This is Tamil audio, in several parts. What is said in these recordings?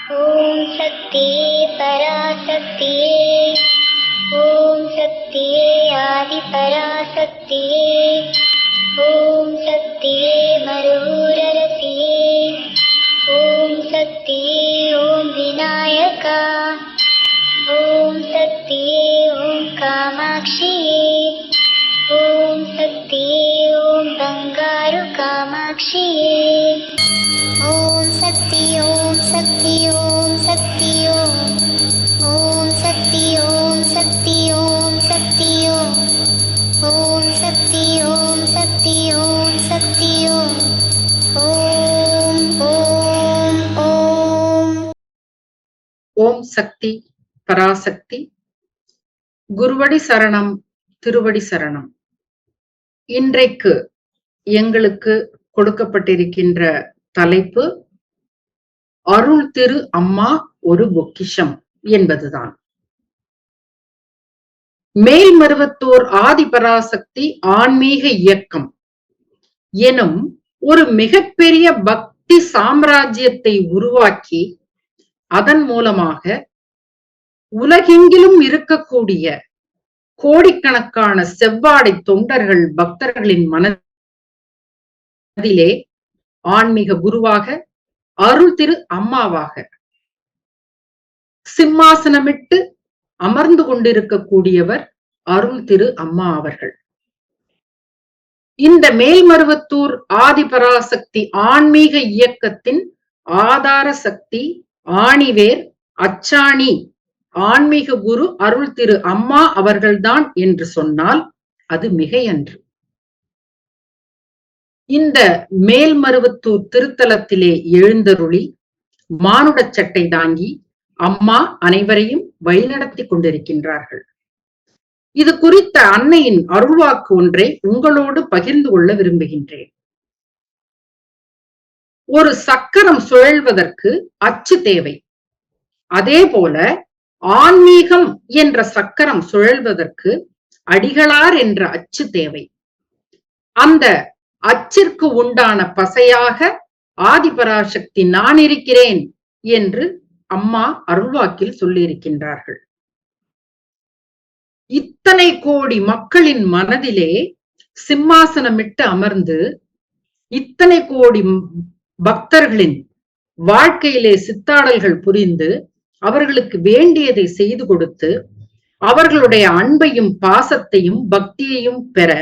ஓம் சக்தியே பராசக்தியே, ஓம் சக்தியே ஆதி பராசக்தியே, ஓம் சக்தியே மருரரசியே, ஓம் சக்தியே ஓம் விநாயகா, ஓம் சக்தியே ஓம் காமாட்சியே, ஓம் சக்தியே ஓம் பங்காரு காமாட்சியே. ஓம் சக்தி ஓம் சக்தி ஓம் சக்தி ஓம், ஓம் சக்தி ஓம் சக்தி ஓம் சக்தி ஓம், ஓம் சக்தி ஓம் சக்தி ஓம் சக்தி ஓம், ஓம் ஓம் ஓம். ஓம் சக்தி பராசக்தி. குருவடி சரணம், திருவடி சரணம். இன்றைக்கு எங்களுக்கு கொடுக்கப்பட்டிருக்கின்ற தலைப்பு அருள் திரு அம்மா ஒரு பொக்கிஷம் என்பதுதான். மேல்மருவத்தூர் ஆதிபராசக்தி ஆன்மீக இயக்கம் எனும் ஒரு மிகப்பெரிய பக்தி சாம்ராஜ்யத்தை உருவாக்கி அதன் மூலமாக உலகெங்கிலும் இருக்கக்கூடிய கோடிக்கணக்கான செவ்வாடை தொண்டர்கள் பக்தர்களின் மனதிலே ஆன்மீக குருவாக, அருள் திரு அம்மாவாக சிம்மாசனமிட்டு அமர்ந்து கொண்டிருக்கக்கூடியவர் அருள் திரு அம்மா அவர்கள். இந்த மேல்மருவத்தூர் ஆதிபராசக்தி ஆன்மீக இயக்கத்தின் ஆதார சக்தி, ஆணிவேர், அச்சாணி, ஆன்மீக குரு அருள் திரு அம்மா அவர்கள்தான் என்று சொன்னால் அது மிகையன்று. இந்த மேல்மருவத்தூர் திருத்தலத்திலே எழுந்தருளி மானுட சட்டை தாங்கி அம்மா அனைவரையும் வழிநடத்தி கொண்டிருக்கின்றார்கள். இது குறித்த அன்னையின் அருள்வாக்கு ஒன்றை உங்களோடு பகிர்ந்து கொள்ள விரும்புகின்றேன். ஒரு சக்கரம் சுழல்வதற்கு அச்சு தேவை. அதே போல ஆன்மீகம் என்ற சக்கரம் சுழல்வதற்கு அடிகளார் என்ற அச்சு தேவை. அந்த அச்சிற்கு உண்டான பசையாக ஆதிபராசக்தி நான் இருக்கிறேன் என்று அம்மா அருள்வாக்கில் சொல்லியிருக்கின்றார்கள். இத்தனை கோடி மக்களின் மனதிலே சிம்மாசனமிட்டு அமர்ந்து இத்தனை கோடி பக்தர்களின் வாழ்க்கையிலே சித்தாடல்கள் புரிந்து அவர்களுக்கு வேண்டியதை செய்து கொடுத்து அவர்களுடைய அன்பையும் பாசத்தையும் பக்தியையும் பெற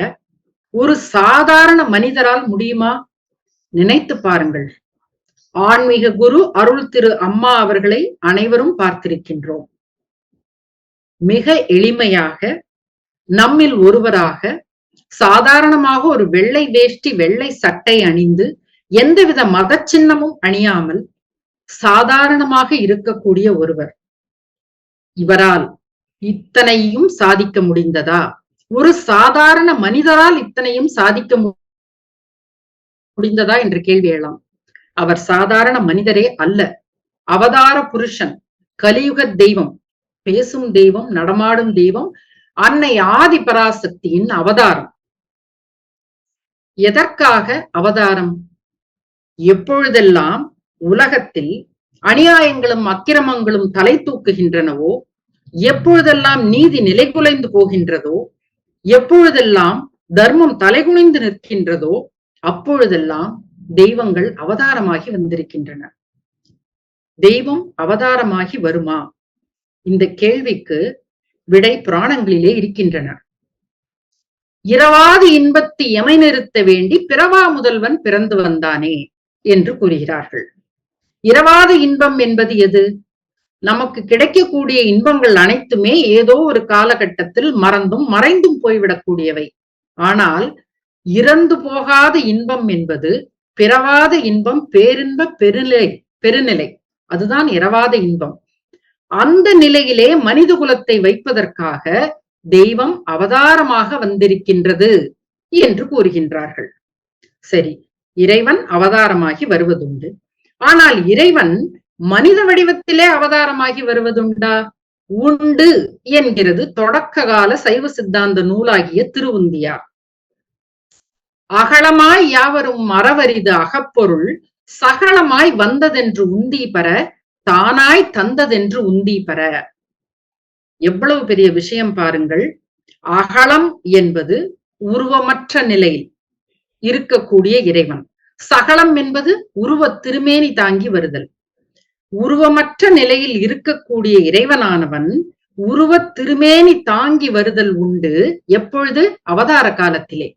ஒரு சாதாரண மனிதரால் முடியுமா? நினைத்து பாருங்கள். ஆன்மீக குரு அருள் திரு அம்மா அவர்களை அனைவரும் பார்த்திருக்கின்றோம். மிக எளிமையாக நம்மில் ஒருவராக சாதாரணமாக ஒரு வெள்ளை வேஷ்டி வெள்ளை சட்டை அணிந்து எந்தவித மத சின்னமும் அணியாமல் சாதாரணமாக இருக்கக்கூடிய ஒருவர். இவரால் இத்தனையும் சாதிக்க முடிந்ததா? ஒரு சாதாரண மனிதரால் இத்தனையும் சாதிக்க முடிந்ததா என்று கேள்வி எழலாம். அவர் சாதாரண மனிதரே அல்ல, அவதார புருஷன், கலியுக தெய்வம், பேசும் தெய்வம், நடமாடும் தெய்வம், அன்னை ஆதி பராசக்தியின் அவதாரம். எதற்காக அவதாரம்? எப்பொழுதெல்லாம் உலகத்தில் அநியாயங்களும் அக்கிரமங்களும் தலை தூக்குகின்றனவோ, எப்பொழுதெல்லாம் நீதி நிலைகுலைந்து போகின்றதோ, எப்பொழுதெல்லாம் தர்மம் தலைகுனிந்து நிற்கின்றதோ, அப்பொழுதெல்லாம் தெய்வங்கள் அவதாரமாகி வந்திருக்கின்றன. தெய்வம் அவதாரமாகி வருமா? இந்த கேள்விக்கு விடை புராணங்களிலே இருக்கின்றன. இரவாது இன்பத்து எமை நிறுத்த வேண்டி பிறவா முதல்வன் பிறந்து வந்தானே என்று கூறுகிறார்கள். இரவாத இன்பம் என்பது எது? நமக்கு கிடைக்கக்கூடிய இன்பங்கள் அனைத்துமே ஏதோ ஒரு காலகட்டத்தில் மறந்தும் மறைந்தும் போய்விடக்கூடியவை. ஆனால் இறந்து போகாத இன்பம் என்பது பிறவாத இன்பம், பேரின்ப பெருநிலை, அதுதான் இரவாத இன்பம். அந்த நிலையிலே மனித குலத்தை வைப்பதற்காக தெய்வம் அவதாரமாக வந்திருக்கின்றது என்று கூறுகின்றார்கள். சரி, இறைவன் அவதாரமாகி வருவதுண்டு. ஆனால் இறைவன் மனித வடிவத்திலே அவதாரமாகி வருவதுண்டா? உண்டு என்கிறது தொடக்க கால சைவ சித்தாந்த நூலாகிய திருவுந்தியார். அகலமாய் யாவரும் மறவரிது அகப்பொருள் சகலமாய் வந்ததென்று உந்தி பெற தானாய் தந்ததென்று உந்தி பெற. எவ்வளவு பெரிய விஷயம் பாருங்கள். அகலம் என்பது உருவமற்ற நிலையில் இருக்கக்கூடிய இறைவன். சகலம் என்பது உருவ திருமேனி தாங்கி வருதல். உருவமற்ற நிலையில் இருக்கக்கூடிய இறைவனானவன் உருவ திருமேனி தாங்கி வருதல் உண்டு. எப்பொழுது? அவதார காலத்திலே.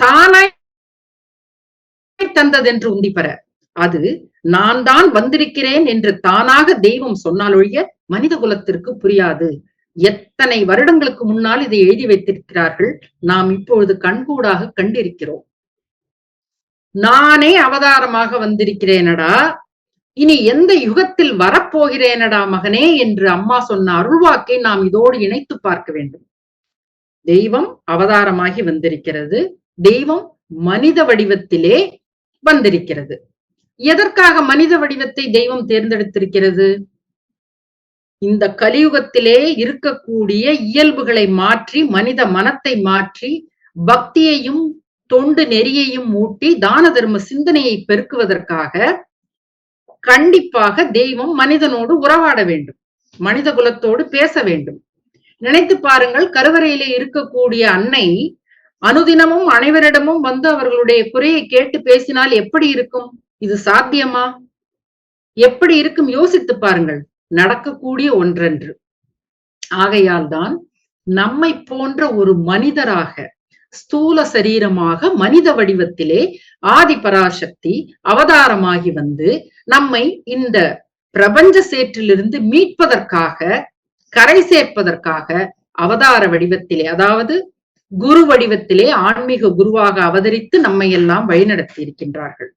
தானாய் தந்ததென்று உந்தி பெற. அது நான் தான் வந்திருக்கிறேன் என்று தானாக தெய்வம் சொன்னால் ஒழிய மனித குலத்திற்கு புரியாது. எத்தனை வருடங்களுக்கு முன்னால் இதை எழுதி வைத்திருக்கிறார்கள். நாம் இப்பொழுது கண்கூடாக கண்டிருக்கிறோம். நானே அவதாரமாக வந்திருக்கிறேனடா, இனி எந்த யுகத்தில் வரப்போகிறேனடா மகனே என்று அம்மா சொன்ன அருள்வாக்கை நாம் இதோடு இணைத்து பார்க்க வேண்டும். தெய்வம் அவதாரமாகி வந்திருக்கிறது. தெய்வம் மனித வடிவத்திலே வந்திருக்கிறது. எதற்காக மனித வடிவத்தை தெய்வம் தேர்ந்தெடுத்திருக்கிறது? இந்த கலியுகத்திலே இருக்கக்கூடிய இயல்புகளை மாற்றி, மனித மனத்தை மாற்றி, பக்தியையும் தொண்டு நெறியையும் ஊட்டி தான தர்ம சிந்தனையை பெருக்குவதற்காக கண்டிப்பாக தெய்வம் மனிதனோடு உறவாட வேண்டும், மனித குலத்தோடு பேச வேண்டும். நினைத்து பாருங்கள், கருவறையிலே இருக்கக்கூடிய அன்னை அனுதினமும் அனைவரிடமும் வந்து அவர்களுடைய குறையை கேட்டு பேசினால் எப்படி இருக்கும்? இது சாத்தியமா? எப்படி இருக்கும்? யோசித்து பாருங்கள். நடக்கக்கூடிய ஒன்றென்று. ஆகையால் தான் நம்மை போன்ற ஒரு மனிதராக, ஸ்தூல சரீரமாக, மனித வடிவத்திலே ஆதி பராசக்தி அவதாரமாகி வந்து நம்மை இந்த பிரபஞ்ச சேற்றிலிருந்து மீட்பதற்காக, கரை சேர்ப்பதற்காக அவதார வடிவத்திலே, அதாவது குரு வடிவத்திலே ஆன்மீக குருவாக அவதரித்து நம்மை எல்லாம் வழிநடத்தி இருக்கின்றார்கள்.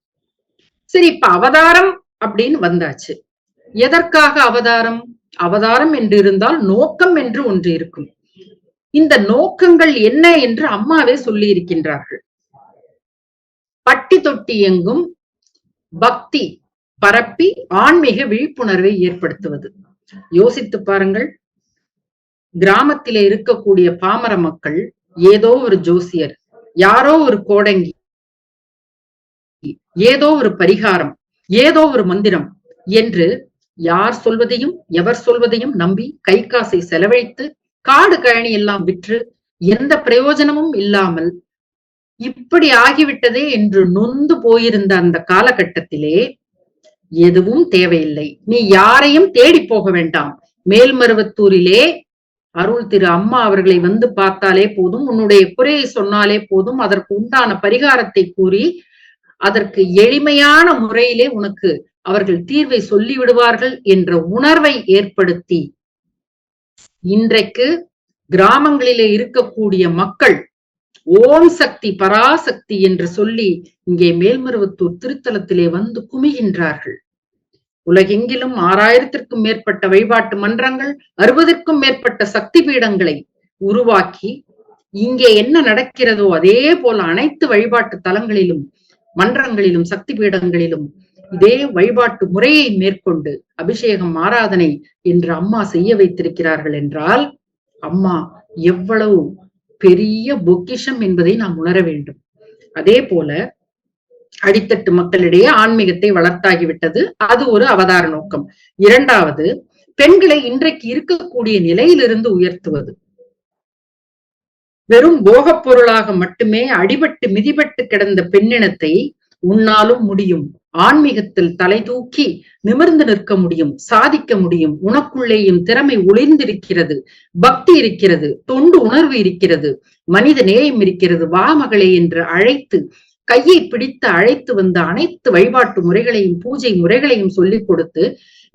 சரி, இப்ப அவதாரம் அப்படின்னு வந்தாச்சு. எதற்காக அவதாரம்? அவதாரம் என்று இருந்தால் நோக்கம் என்று ஒன்று இருக்கும். இந்த நோக்கங்கள் என்ன என்று அம்மாவே சொல்லி இருக்கின்றார்கள். பட்டி தொட்டி எங்கும் பக்தி பரப்பி ஆன்மீக விழிப்புணர்வை ஏற்படுத்துவது. யோசித்து பாருங்கள், கிராமத்திலே இருக்கக்கூடிய பாமர மக்கள் ஏதோ ஒரு ஜோசியர், யாரோ ஒரு கோடங்கி, ஏதோ ஒரு பரிகாரம், ஏதோ ஒரு மந்திரம் என்று யார் சொல்வதையும் எவர் சொல்வதையும் நம்பி கை காசை செலவழித்து காடு கழனி எல்லாம் விற்று எந்த பிரயோஜனமும் இல்லாமல் இப்படி ஆகிவிட்டதே என்று நொந்து போயிருந்த அந்த காலகட்டத்திலே எதுவும் தேவையில்லை, நீ யாரையும் தேடி போக வேண்டாம், மேல்மருவத்தூரிலே அருள் திரு அம்மா அவர்களை வந்து பார்த்தாலே போதும், உன்னுடைய குறையை சொன்னாலே போதும், அதற்கு உண்டான பரிகாரத்தை கூறி அதற்கு எளிமையான முறையிலே உனக்கு அவர்கள் தீர்வை சொல்லி விடுவார்கள் என்ற உணர்வை ஏற்படுத்தி இன்றைக்கு கிராமங்களிலே இருக்கக்கூடிய மக்கள் ஓம் சக்தி பராசக்தி என்று சொல்லி இங்கே மேல்மருவத்தூர் திருத்தலத்திலே வந்து குமிகின்றார்கள். உலகெங்கிலும் 6000த்திற்கும் மேற்பட்ட வழிபாட்டு மன்றங்கள், 60ற்கும் மேற்பட்ட சக்தி பீடங்களை உருவாக்கி இங்கே என்ன நடக்கிறதோ அதே போல அனைத்து வழிபாட்டு தலங்களிலும், மன்றங்களிலும், சக்தி பீடங்களிலும் இதே வழிபாட்டு முறையை மேற்கொண்டு அபிஷேகம், ஆராதனை என்று அம்மா செய்ய வைத்திருக்கிறார்கள் என்றால் அம்மா எவ்வளவு பெரிய பொக்கிஷம் என்பதை நாம் உணர வேண்டும். அதே போல அடித்தட்டு மக்களிடையே ஆன்மீகத்தை வளர்த்தாகிவிட்டது. அது ஒரு அவதார நோக்கம். இரண்டாவது, பெண்களை இன்றைக்கு இருக்கக்கூடிய நிலையிலிருந்து உயர்த்துவது. வெறும் போகப் பொருளாக மட்டுமே அடிபட்டு மிதிபட்டு கிடந்த பெண்ணினத்தை உன்னாலும் முடியும், ஆன்மீகத்தில் தலை தூக்கி நிமிர்ந்து நிற்க முடியும், சாதிக்க முடியும், உனக்குள்ளேயும் திறமை ஒளிர்ந்திருக்கிறது, பக்தி இருக்கிறது, தொண்டு உணர்வு இருக்கிறது, மனித நேயம் இருக்கிறது, வா மகளே என்று அழைத்து கையை பிடித்து அழைத்து வந்த அனைத்து வழிபாட்டு முறைகளையும் பூஜை முறைகளையும் சொல்லிக் கொடுத்து,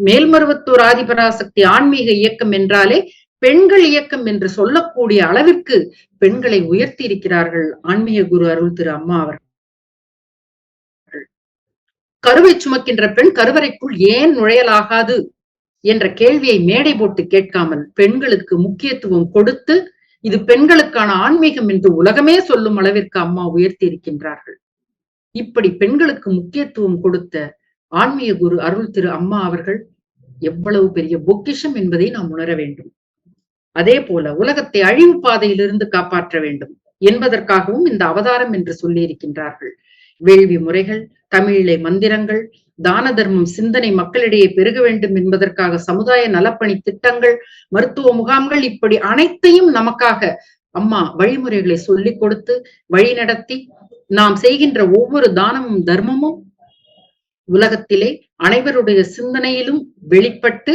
மேல்மருவத்தூர் ஆதிபராசக்தி ஆன்மீக இயக்கம் என்றாலே பெண்கள் இயக்கம் என்று சொல்லக்கூடிய அளவிற்கு பெண்களை உயர்த்தி இருக்கிறார்கள் ஆன்மீக குரு அருள் திரு அம்மா அவர்கள். கருவை சுமக்கின்ற பெண் கருவறைக்குள் ஏன் நுழையலாகாது என்ற கேள்வியை மேடை போட்டு கேட்காமல் பெண்களுக்கு முக்கியத்துவம் கொடுத்து இது பெண்களுக்கான ஆன்மீகம் என்று உலகமே சொல்லும் அளவிற்கு அம்மா உயர்த்தி இருக்கின்றார்கள். இப்படி பெண்களுக்கு முக்கியத்துவம் கொடுத்த ஆன்மீக குரு அருள் திரு அம்மா அவர்கள் எவ்வளவு பெரிய பொக்கிஷம் என்பதை நாம் உணர வேண்டும். அதே போல உலகத்தை அழிவு பாதையிலிருந்து காப்பாற்ற வேண்டும் என்பதற்காகவும் இந்த அவதாரம் என்று சொல்லி இருக்கின்றார்கள். வேள்வி முறைகள், தமிழிலே மந்திரங்கள், தான தர்மம் சிந்தனை மக்களிடையே பெருக வேண்டும் என்பதற்காக சமுதாய நலப்பணி திட்டங்கள், மருத்துவ முகாம்கள், இப்படி அனைத்தையும் நமக்காக அம்மா வழிமுறைகளை சொல்லிக் கொடுத்து வழி நடத்தி நாம் செய்கின்ற ஒவ்வொரு தானமும் தர்மமும் உலகத்திலே அனைவருடைய சிந்தனையிலும் வெளிப்பட்டு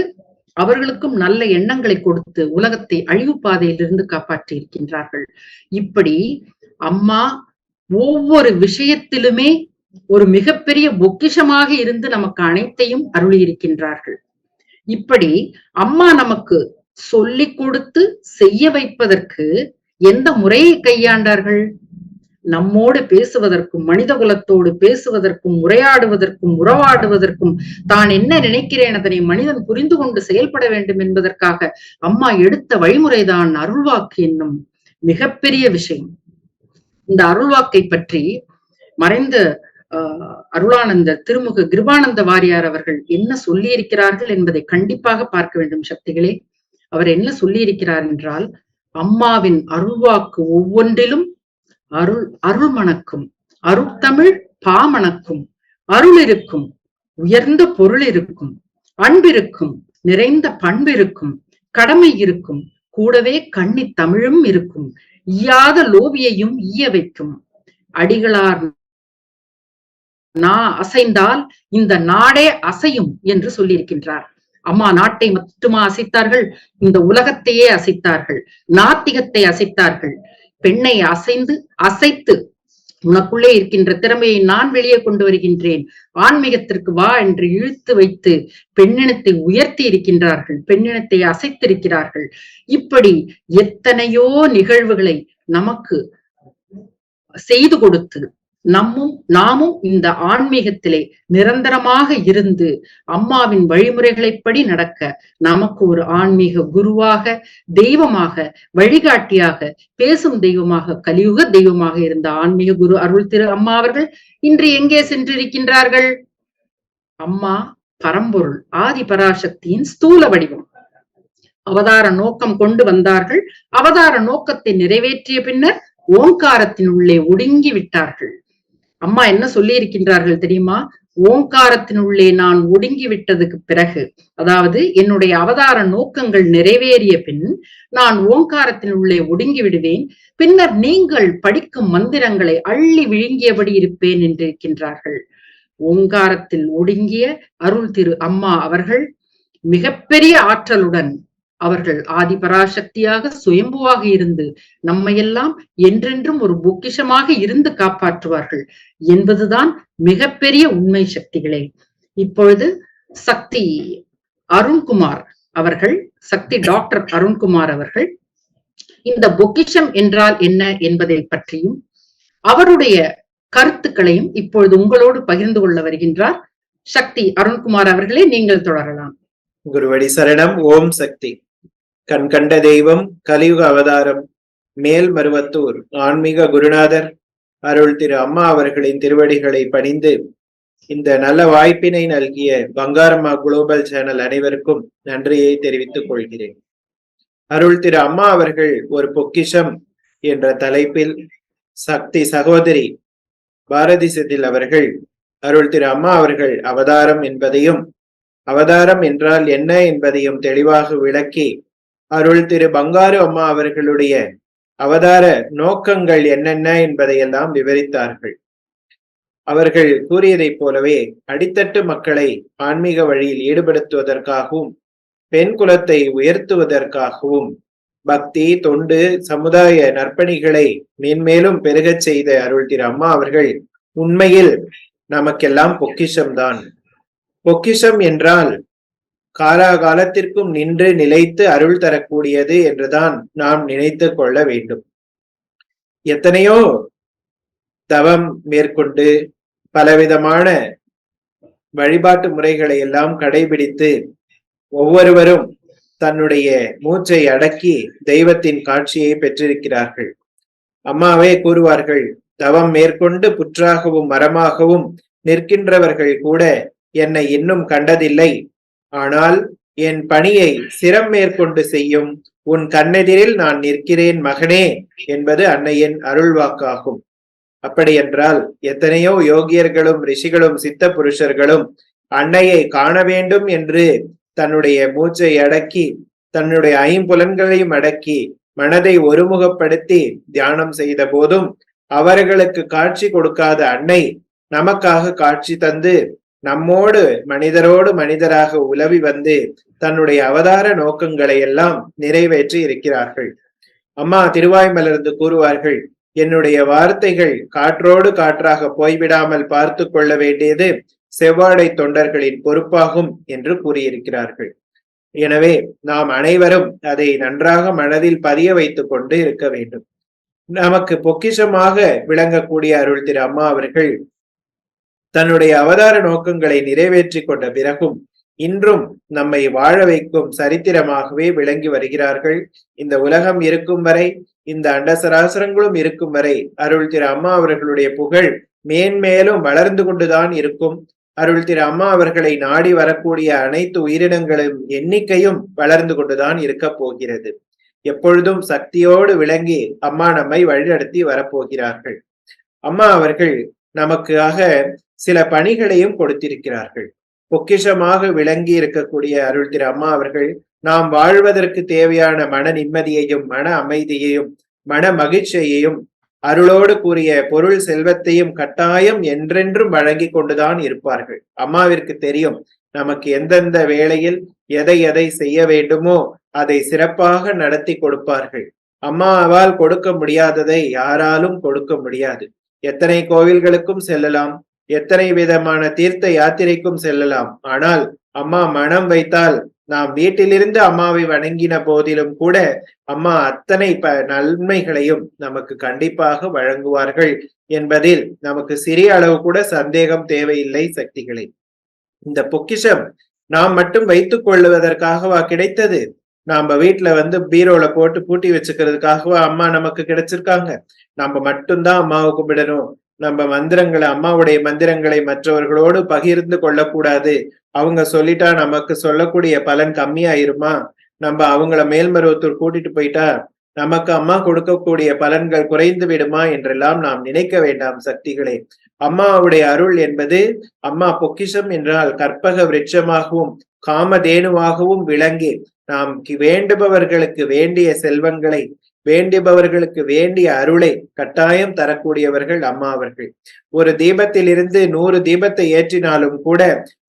அவர்களுக்கும் நல்ல எண்ணங்களை கொடுத்து உலகத்தை அழிவு பாதையிலிருந்து காப்பாற்றி இருக்கின்றார்கள். இப்படி அம்மா ஒவ்வொரு விஷயத்திலுமே ஒரு மிகப்பெரிய பொக்கிஷமாக இருந்து நமக்கு அனைத்தையும் அருளி இருக்கின்றார்கள். இப்படி அம்மா நமக்கு சொல்லிக் கொடுத்து செய்ய வைப்பதற்கு எந்த முறையை கையாண்டார்கள்? நம்மோடு பேசுவதற்கும், மனித குலத்தோடு பேசுவதற்கும், உரையாடுவதற்கும், உறவாடுவதற்கும், தான் என்ன நினைக்கிறேன் அதனை மனிதன் புரிந்து கொண்டு செயல்பட வேண்டும் என்பதற்காக அம்மா எடுத்த வழிமுறைதான் அருள்வாக்கு என்னும் மிகப்பெரிய விஷயம். இந்த அருள்வாக்கை பற்றி மறைந்த அருளானந்த திருமுக கிருபானந்த வாரியார் அவர்கள் என்ன சொல்லி இருக்கிறார்கள் என்பதை கண்டிப்பாக பார்க்க வேண்டும் சக்திகளே. அவர் என்ன சொல்லி இருக்கிறார் என்றால், அம்மாவின் அருள்வாக்கு ஒவ்வொன்றிலும் அருள் மணக்கும், அருட்தமிழ் பாமணக்கும், அருள் இருக்கும், உயர்ந்த பொருள் இருக்கும், அன்பிருக்கும், நிறைந்த பண்பிருக்கும், கடமை இருக்கும், கூடவே கண்ணி தமிழும் இருக்கும், ஈயாத லோபியையும் ஈய வைக்கும், அடிகளார் அசைந்தால் இந்த நாடே அசையும் என்று சொல்லியிருக்கின்றார். அம்மா நாட்டை மட்டுமா அசைத்தார்கள்? இந்த உலகத்தையே அசைத்தார்கள். நாத்திகத்தை அசைத்தார்கள். பெண்ணை அசைத்து உனக்குள்ளே இருக்கின்ற திறமையை நான் வெளியே கொண்டு வருகின்றேன், ஆன்மீகத்திற்கு வா என்று இழுத்து வைத்து பெண்ணினத்தை உயர்த்தி இருக்கின்றார்கள், பெண்ணினத்தை அசைத்திருக்கிறார்கள். இப்படி எத்தனையோ நிகழ்வுகளை நமக்கு செய்து கொடுத்து நாமும் இந்த ஆன்மீகத்திலே நிரந்தரமாக இருந்து அம்மாவின் வழிமுறைகளைப்படி நடக்க நமக்கு ஒரு ஆன்மீக குருவாக, தெய்வமாக, வழிகாட்டியாக, பேசும் தெய்வமாக, கலியுக தெய்வமாக இருந்த ஆன்மீக குரு அருள் திரு அம்மா அவர்கள் இன்று எங்கே சென்றிருக்கின்றார்கள்? அம்மா பரம்பொருள் ஆதி பராசக்தியின் ஸ்தூல வடிவம். அவதார நோக்கம் கொண்டு வந்தார்கள். அவதார நோக்கத்தை நிறைவேற்றிய பின்னர் ஓங்காரத்தின் உள்ளே ஒடுங்கி விட்டார்கள். அம்மா என்ன சொல்லி இருக்கின்றார்கள் தெரியுமா? ஓங்காரத்தின் உள்ளே நான் ஒடுங்கி விட்டதுக்கு பிறகு, அதாவது என்னுடைய அவதார நோக்கங்கள் நிறைவேறிய பின் நான் ஓங்காரத்தின் உள்ளே ஒடுங்கி விடுவேன், பின்னர் நீங்கள் படிக்கும் மந்திரங்களை அள்ளி விழுங்கியபடி இருப்பேன் என்றிருக்கின்றார்கள். ஓங்காரத்தில் ஒடுங்கிய அருள் திரு அம்மா அவர்கள் மிகப்பெரிய ஆற்றலுடன் அவர்கள் ஆதிபராசக்தியாக சுயம்புவாக இருந்து நம்மையெல்லாம் என்றென்றும் ஒரு பொக்கிஷமாக இருந்து காப்பாற்றுவார்கள் என்பதுதான் மிகப்பெரிய உண்மை சக்திகளே. இப்பொழுது சக்தி அருண்குமார் அவர்கள், சக்தி டாக்டர் அருண்குமார் அவர்கள் இந்த பொக்கிஷம் என்றால் என்ன என்பதை பற்றியும் அவருடைய கருத்துக்களையும் இப்பொழுது உங்களோடு பகிர்ந்து கொள்ள வருகின்றார். சக்தி அருண்குமார் அவர்களே, நீங்கள் தொடரலாம். குருவடி சரணம். ஓம் சக்தி. கண்கண்ட தெய்வம், கலியுக அவதாரம், மேல்மருவத்தூர் ஆன்மீக குருநாதர் அருள் திரு அம்மா அவர்களின் திருவடிகளை பணிந்து இந்த நல்ல வாய்ப்பினை நல்கிய பங்காரம்மா குளோபல் சேனல் அனைவருக்கும் நன்றியை தெரிவித்துக் கொள்கிறேன். அருள் திரு அம்மா அவர்கள் ஒரு பொக்கிஷம் என்ற தலைப்பில் சக்தி சகோதரி பாரதி செந்தில் அவர்கள் அருள் திரு அம்மா அவர்கள் அவதாரம் என்பதையும், அவதாரம் என்றால் என்ன என்பதையும் தெளிவாக விளக்கி அருள் திரு பங்காரு அம்மா அவர்களுடைய அவதார நோக்கங்கள் என்னென்ன என்பதையெல்லாம் விவரித்தார்கள். அவர்கள் கூறியதைப் போலவே அடித்தட்டு மக்களை ஆன்மீக வழியில் ஈடுபடுத்துவதற்காகவும், பெண் குலத்தை உயர்த்துவதற்காகவும், பக்தி, தொண்டு, சமுதாய நற்பணிகளை மேன்மேலும் பெருகச் செய்த அருள் திரு அம்மா அவர்கள் உண்மையில் நமக்கெல்லாம் பொக்கிஷம்தான். பொக்கிஷம் என்றால் காலாகாலத்திற்கும் நின்று நிலைத்து அருள் தரக்கூடியது என்றுதான் நாம் நினைத்து கொள்ள வேண்டும். எத்தனையோ தவம் மேற்கொண்டு பலவிதமான வழிபாட்டு முறைகளை எல்லாம் கடைபிடித்து ஒவ்வொருவரும் தன்னுடைய மூச்சை அடக்கி தெய்வத்தின் காட்சியை பெற்றிருக்கிறார்கள். அம்மாவே கூறுவார்கள், தவம் மேற்கொண்டு புற்றாகவும் மரமாகவும் நிற்கின்றவர்கள் கூட என்னை இன்னும் கண்டதில்லை, ஆனால் என் பணியை சிரம் மேற்கொண்டு செய்யும் உன் கண்ணெதிரில் நான் நிற்கிறேன் மகனே என்பது அன்னையின் அருள்வாக்காகும். அப்படி என்றால் எத்தனையோ யோகியர்களும் ரிஷிகளும் சித்த புருஷர்களும் அன்னையை காண வேண்டும் என்று தன்னுடைய மூச்சை அடக்கி தன்னுடைய ஐம்புலன்களையும் அடக்கி மனதை ஒருமுகப்படுத்தி தியானம் செய்த போதும் அவர்களுக்கு காட்சி கொடுக்காத அன்னை நமக்காக காட்சி தந்து நம்மோடு மனிதரோடு மனிதராக உலவி வந்து தன்னுடைய அவதார நோக்கங்களை எல்லாம் நிறைவேற்றி இருக்கிறார்கள். அம்மா திருவாய்மலர்ந்து கூறுவார்கள், என்னுடைய வார்த்தைகள் காற்றோடு காற்றாக போய்விடாமல் பார்த்து கொள்ள வேண்டியது செவ்வாடை தொண்டர்களின் பொறுப்பாகும் என்று கூறியிருக்கிறார்கள். எனவே நாம் அனைவரும் அதை நன்றாக மனதில் பதிய வைத்துக் கொண்டு இருக்க வேண்டும். நமக்கு பொக்கிஷமாக விளங்கக்கூடிய அருள் திரு அம்மா அவர்கள் தன்னுடைய அவதார நோக்கங்களை நிறைவேற்றி கொண்ட பிறகும் இன்றும் நம்மை வாழ வைக்கும் சரித்திரமாகவே விளங்கி வருகிறார்கள். இந்த உலகம் இருக்கும் வரை, இந்த அண்டசராசரங்களும் இருக்கும் வரை அருள் திரு அம்மா அவர்களுடைய புகழ் மேன்மேலும் வளர்ந்து கொண்டுதான் இருக்கும். அருள் திரு அம்மா அவர்களை நாடி வரக்கூடிய அனைத்து உயிரினங்களும் எண்ணிக்கையும் வளர்ந்து கொண்டுதான் இருக்க போகிறது. எப்பொழுதும் சக்தியோடு விளங்கி அம்மா நம்மை வழிநடத்தி வரப்போகிறார்கள். அம்மா அவர்கள் நமக்காக சில பணிகளையும் கொடுத்திருக்கிறார்கள். பொக்கிஷமாக விளங்கி இருக்கக்கூடிய அருள் திரு அம்மா அவர்கள் நாம் வாழ்வதற்கு தேவையான மன நிம்மதியையும் மன அமைதியையும் மன மகிழ்ச்சியையும் அருளோடு கூறிய பொருள் செல்வத்தையும் கட்டாயம் என்றென்றும் வழங்கி கொண்டுதான் இருப்பார்கள். அம்மாவிற்கு தெரியும் நமக்கு எந்தெந்த வேளையில் எதை எதை செய்ய வேண்டுமோ அதை சிறப்பாக நடத்தி கொடுப்பார்கள். அம்மாவால் கொடுக்க முடியாததை யாராலும் கொடுக்க முடியாது. எத்தனை கோவில்களுக்கும் செல்லலாம், எத்தனை விதமான தீர்த்த யாத்திரைக்கும் செல்லலாம். ஆனால் அம்மா மனம் வைத்தால் நாம் வீட்டிலிருந்து அம்மாவை வணங்கின போதிலும் கூட அம்மா அத்தனை நன்மைகளையும் நமக்கு கண்டிப்பாக வழங்குவார்கள் என்பதில் நமக்கு சிறிய அளவு கூட சந்தேகம் தேவையில்லை. சக்திகளை இந்த பொக்கிஷம் நாம் மட்டும் வைத்துக் கொள்வதற்காகவா கிடைத்தது? நாம வீட்டுல பீரோல போட்டு பூட்டி வச்சுக்கிறதுக்காகவா அம்மா நமக்கு கிடைச்சிருக்காங்க? நம்ம மட்டும்தான் அம்மாவை கும்பிடணும், நம்ம மந்திரங்களை அம்மாவுடைய மந்திரங்களை மற்றவர்களோடு பகிர்ந்து கொள்ளக்கூடாது, அவங்க சொல்லிட்டா நமக்கு சொல்லக்கூடிய பலன் கம்மியாயிருமா, நம்ம அவங்கள மேல்மருவத்தூர் கூட்டிட்டு போயிட்டா நமக்கு அம்மா கொடுக்கக்கூடிய பலன்கள் குறைந்து விடுமா என்றெல்லாம் நாம் நினைக்க வேண்டாம். சக்திகளே, அம்மாவுடைய அருள் என்பது அம்மா பொக்கிஷம் என்றால் கற்பக விருட்சமாகவும் காமதேனுவாகவும் விளங்கி நாம் வேண்டுபவர்களுக்கு வேண்டிய செல்வங்களை வேண்டியவர்களுக்கு வேண்டிய அருளை கட்டாயம் தரக்கூடியவர்கள் அம்மா அவர்கள். ஒரு தீபத்திலிருந்து 100 தீபத்தை ஏற்றினாலும் கூட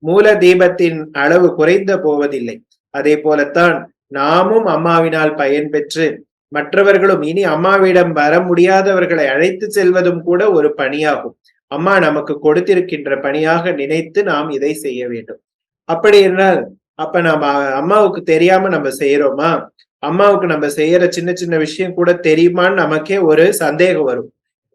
மூல தீபத்தின் அளவு குறைந்த போவதில்லை. அதே போலத்தான் நாமும் அம்மாவினால் பயன் பெற்று மற்றவர்களும் இனி அம்மாவிடம் வர முடியாதவர்களை அழைத்து செல்வதும் கூட ஒரு பணியாகும். அம்மா நமக்கு கொடுத்திருக்கின்ற பணியாக நினைத்து நாம் இதை செய்ய வேண்டும். அப்படி என்றால் அப்ப நம்ம அம்மாவுக்கு தெரியாம நம்ம செய்யறோமா? அம்மாவுக்கு நம்ம செய்யற சின்ன சின்ன விஷயம் கூட தெரியுமான்னு நமக்கே ஒரு சந்தேகம் வரும்.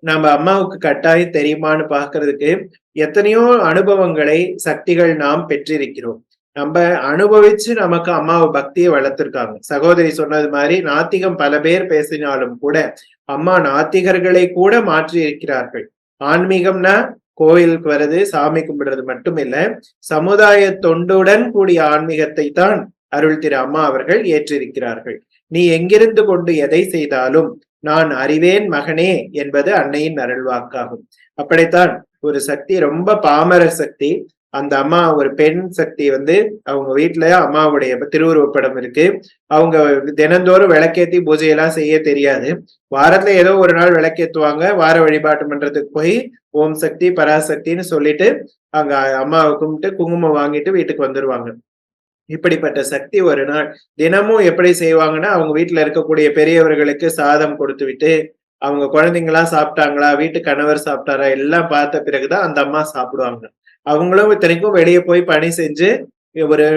நம்ம அம்மாவுக்கு கட்டாயம் தெரியுமான்னு பாக்குறதுக்கு எத்தனையோ அனுபவங்களை சக்திகள் நாம் பெற்றிருக்கிறோம். நம்ம அனுபவிச்சு நமக்கு அம்மாவை பக்தியை வளர்த்திருக்காங்க. சகோதரி சொன்னது மாதிரி நாத்திகம் பல பேர் பேசினாலும் கூட அம்மா நாத்திகர்களை கூட மாற்றி இருக்கிறார்கள். ஆன்மீகம்னா கோயிலுக்கு வர்றது சாமி கும்பிடுறது மட்டும் இல்ல, சமுதாய தொண்டுடன் கூடிய ஆன்மீகத்தை தான் அருள் திரு அம்மா அவர்கள் ஏற்றிருக்கிறார்கள். நீ எங்கிருந்து கொண்டு எதை செய்தாலும் நான் அறிவேன் மகனே என்பது அன்னையின் அருள்வாக்காகும். அப்படித்தான் ஒரு சக்தி, ரொம்ப பாமர சக்தி. அந்த அம்மா ஒரு பெண் சக்தி அவங்க வீட்டுல அம்மாவுடைய திருவுருவப்படம் இருக்கு. அவங்க தினந்தோறும் விளக்கேத்தி பூஜையெல்லாம் செய்ய தெரியாது. வாரத்துல ஏதோ ஒரு நாள் விளக்கேத்துவாங்க. வார வழிபாட்டு மன்றத்துக்கு போய் ஓம் சக்தி பராசக்தின்னு சொல்லிட்டு அங்க அம்மாவை கும்பிட்டு குங்குமம் வாங்கிட்டு வீட்டுக்கு வந்துருவாங்க. இப்படிப்பட்ட சக்தி ஒரு நாள் தினமும் எப்படி செய்வாங்கன்னா, அவங்க வீட்டுல இருக்கக்கூடிய பெரியவர்களுக்கு சாதம் கொடுத்து விட்டு அவங்க குழந்தைங்களா சாப்பிட்டாங்களா, வீட்டு கணவர் சாப்பிட்டாரா எல்லாம் பார்த்த பிறகுதான் அந்த அம்மா சாப்பிடுவாங்க. அவங்களும் இத்தனைக்கும் வெளியே போய் பணி செஞ்சு ஒரு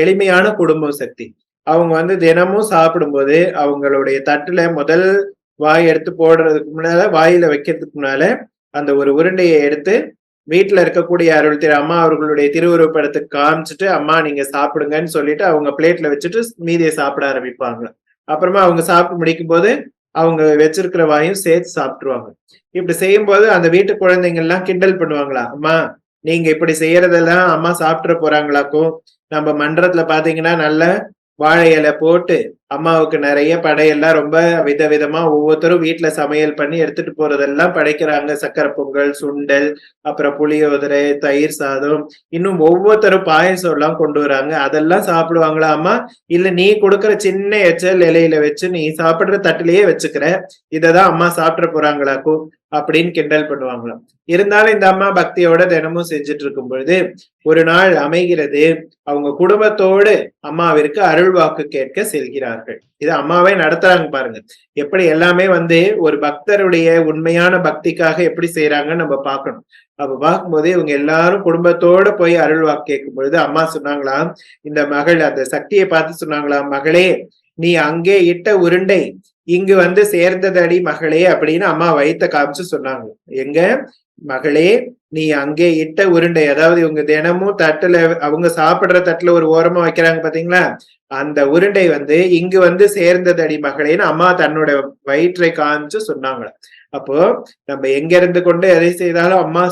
எளிமையான குடும்ப சக்தி. அவங்க தினமும் சாப்பிடும்போது அவங்களுடைய தட்டுல முதல் வாய் எடுத்து போடுறதுக்கு முன்னால, வாயில வைக்கிறதுக்கு முன்னால அந்த ஒரு உருண்டையை எடுத்து வீட்டுல இருக்கக்கூடிய அருள் திரு அம்மா அவர்களுடைய திருவுருவப்படத்துக்கு காமிச்சிட்டு அம்மா நீங்க சாப்பிடுங்கன்னு சொல்லிட்டு அவங்க பிளேட்ல வச்சுட்டு மீதியை சாப்பிட ஆரம்பிப்பாங்க. அப்புறமா அவங்க சாப்பிட்டு முடிக்கும் போது அவங்க வச்சிருக்கிற வாயும் சேர்த்து சாப்பிட்டுருவாங்க. இப்படி செய்யும் போது அந்த வீட்டு குழந்தைங்க எல்லாம் கிண்டல் பண்ணுவாங்களா, அம்மா நீங்க இப்படி செய்யறதெல்லாம் அம்மா சாப்பிட்டுற போறாங்களாக்கும். நம்ம மன்றத்துல பாத்தீங்கன்னா நல்ல வாழை இலை போட்டு அம்மாவுக்கு நிறைய படையெல்லாம் ரொம்ப விதவிதமா ஒவ்வொருத்தரும் வீட்டுல சமையல் பண்ணி எடுத்துட்டு போறதெல்லாம் படைக்கிறாங்க. சக்கரை பொங்கல், சுண்டல், அப்புறம் புளியோதரை, தயிர் சாதம், இன்னும் ஒவ்வொருத்தரும் பாயசம் எல்லாம் கொண்டு வராங்க. அதெல்லாம் சாப்பிடுவாங்களா அம்மா? இல்ல நீ கொடுக்குற சின்ன எச்சல் இலையில வச்சு நீ சாப்பிடுற தட்டுலயே வச்சுக்கிற, இததான் அம்மா சாப்பிட போறாங்களாக்கும் அப்படின்னு கிண்டல் பண்ணுவாங்களாம். இருந்தாலும் இந்த அம்மா பக்தியோட தினமும் செஞ்சுட்டு இருக்கும் பொழுது ஒரு நாள் அமைகிறது. அவங்க குடும்பத்தோடு அம்மாவிற்கு அருள் வாக்கு கேட்க செல்கிறார்கள். இது அம்மாவே நடத்துறாங்க பாருங்க. எப்படி எல்லாமே ஒரு பக்தருடைய உண்மையான பக்திக்காக எப்படி செய்யறாங்கன்னு நம்ம பார்க்கணும். அப்ப பார்க்கும்போது இவங்க எல்லாரும் குடும்பத்தோட போய் அருள் வாக்கு கேட்கும் பொழுது அம்மா சொன்னாங்களாம், இந்த மகள் அந்த சக்தியை பார்த்து சொன்னாங்களாம், மகளே நீ அங்கே இட்ட உருண்டை இங்கு சேர்ந்ததடி மகளே அப்படின்னு அம்மா வயித்த காமிச்சு சொன்னாங்க. எங்க மகளே நீ அங்கே இட்ட உருண்டை, அதாவது இவங்க தினமும் தட்டுல அவங்க சாப்பிடுற தட்டுல ஒரு ஓரமா வைக்கிறாங்க பாத்தீங்களா, அந்த உருண்டை இங்கு சேர்ந்ததடி மகளேன்னு அம்மா தன்னோட வயிற்றை காமிச்சு சொன்னாங்களா. அப்போ நம்ம எங்க இருந்து கொண்டு எதை செய்தாலும் அம்மா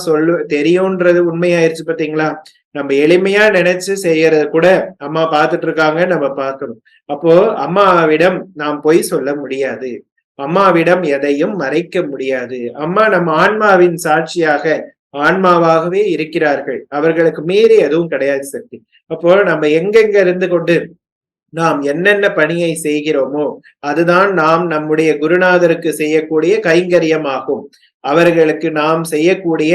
தெரியும்ன்றது உண்மையாயிருச்சு பாத்தீங்களா. நம்ம எளிமையா நினைச்சு செய்யறது கூட அம்மா பார்த்துட்டு இருக்காங்க, நம்ம பார்க்கணும். அப்போ அம்மாவிடம் நாம் பொய் சொல்ல முடியாது, அம்மாவிடம் எதையும் மறைக்க முடியாது. அம்மா நம்ம ஆன்மாவின் சாட்சியாக ஆன்மாவாகவே இருக்கிறார்கள், அவர்களுக்கு மீறி எதுவும் கிடையாது சக்தி. அப்போ நம்ம எங்கெங்க இருந்து கொண்டு நாம் என்னென்ன பணியை செய்கிறோமோ அதுதான் நாம் நம்முடைய குருநாதருக்கு செய்யக்கூடிய கைங்கரியமாகும், அவர்களுக்கு நாம் செய்யக்கூடிய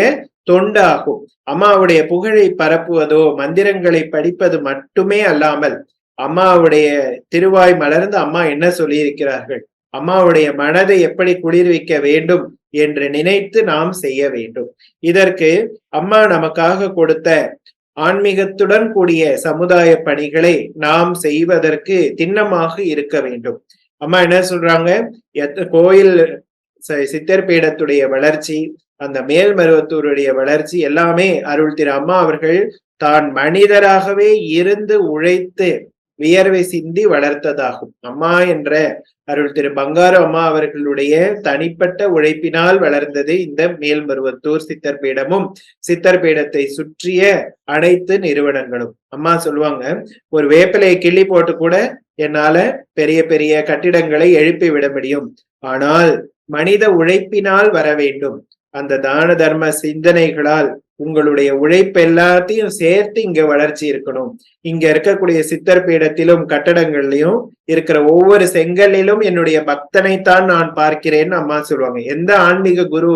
தொண்டாகும். அம்மாவுடைய புகழை பரப்புவதோ மந்திரங்களை படிப்பது மட்டுமே அல்லாமல் அம்மாவுடைய திருவாய் மலர்ந்து அம்மா என்ன சொல்லி இருக்கிறார்கள், அம்மாவுடைய மனதை எப்படி குளிர்விக்க வேண்டும் என்று நினைத்து நாம் செய்ய வேண்டும். இதற்கு அம்மா நமக்காக கொடுத்த ஆன்மீகத்துடன் கூடிய சமுதாய பணிகளை நாம் செய்வதற்கு திண்ணமாக இருக்க வேண்டும். அம்மா என்ன சொல்றாங்க, கோயில் சித்தர் பீடத்துடைய வளர்ச்சி, அந்த மேல்மருவத்தூருடைய வளர்ச்சி எல்லாமே அருள் திரு அம்மா அவர்கள் தான் மனிதராகவே இருந்து உழைத்து வியர்வை சிந்தி வளர்த்ததாகும். அம்மா என்ற அருள் திரு பங்காரு அம்மா அவர்களுடைய தனிப்பட்ட உழைப்பினால் வளர்ந்தது இந்த மேல்மருவத்தூர் சித்தர் பீடமும் சித்தர் பீடத்தை சுற்றிய அனைத்து நிறுவனங்களும். அம்மா சொல்லுவாங்க, ஒரு வேப்பிலையை கிள்ளி போட்டு கூட என்னால பெரிய பெரிய கட்டிடங்களை எழுப்பி விட முடியும், ஆனால் மனித உழைப்பினால் வர வேண்டும். அந்த தான தர்ம சிந்தனைகளால் உங்களுடைய உழைப்பு எல்லாத்தையும் சேர்த்து இங்க வளர்ச்சி இருக்கணும். இங்க இருக்கக்கூடிய சித்தர் பீடத்திலும் கட்டடங்கள்லயும் இருக்கிற ஒவ்வொரு செங்கலிலும் என்னுடைய பக்தனைத்தான் நான் பார்க்கிறேன்னு அம்மா சொல்லுவாங்க. எந்த ஆன்மீக குரு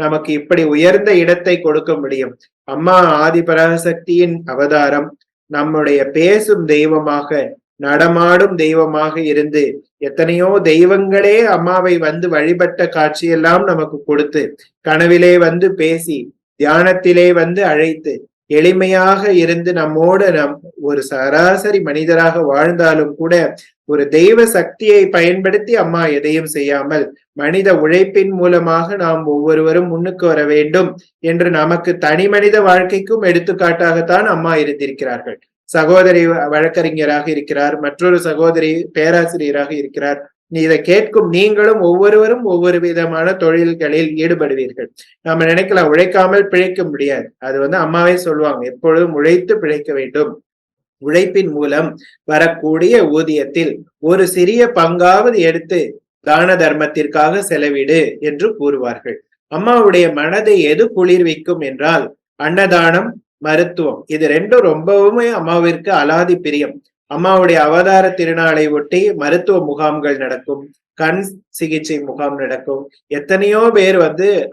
நமக்கு இப்படி உயர்ந்த இடத்தை கொடுக்க முடியும்? அம்மா ஆதிபராசக்தியின் அவதாரம், நம்முடைய பேசும் தெய்வமாக நடமாடும் தெய்வமாக இருந்து எத்தனையோ தெய்வங்களே அம்மாவை வழிபட்ட காட்சியெல்லாம் நமக்கு கொடுத்து கனவிலே பேசி தியானத்திலே அழைத்து எளிமையாக இருந்து நம்மோடு ஒரு சராசரி மனிதராக வாழ்ந்தாலும் கூட ஒரு தெய்வ சக்தியை பயன்படுத்தி அம்மா எதையும் செய்யாமல் மனித உழைப்பின் மூலமாக நாம் ஒவ்வொருவரும் முன்னுக்கு வர வேண்டும் என்று நமக்கு தனி மனித வாழ்க்கைக்கும் எடுத்துக்காட்டாகத்தான் அம்மா இருந்திருக்கிறார்கள். சகோதரி வழக்கறிஞராக இருக்கிறார், மற்றொரு சகோதரி பேராசிரியராக இருக்கிறார். இதை கேட்கும் நீங்களும் ஒவ்வொருவரும் ஒவ்வொரு விதமான தொழில்களில் ஈடுபடுவீர்கள். நம்ம நினைக்கலாம் உழைக்காமல் பிழைக்க முடியாது, அது அம்மாவே சொல்லுவாங்க, எப்பொழுதும் உழைத்து பிழைக்க வேண்டும். உழைப்பின் மூலம் வரக்கூடிய ஊதியத்தில் ஒரு சிறிய பங்காவது எடுத்து தான தர்மத்திற்காக செலவிடு என்று கூறுவார்கள். அம்மாவுடைய மனதை எது குளிர்விக்கும் என்றால் அன்னதானம், மருத்துவம், இது ரெண்டும் ரொம்பவுமே அம்மாவிற்கு அலாதி பிரியம். அம்மாவுடைய அவதார திருநாளை ஒட்டி மருத்துவ முகாம்கள் நடக்கும், கண் சிகிச்சை முகாம் நடக்கும். எத்தனையோ பேர்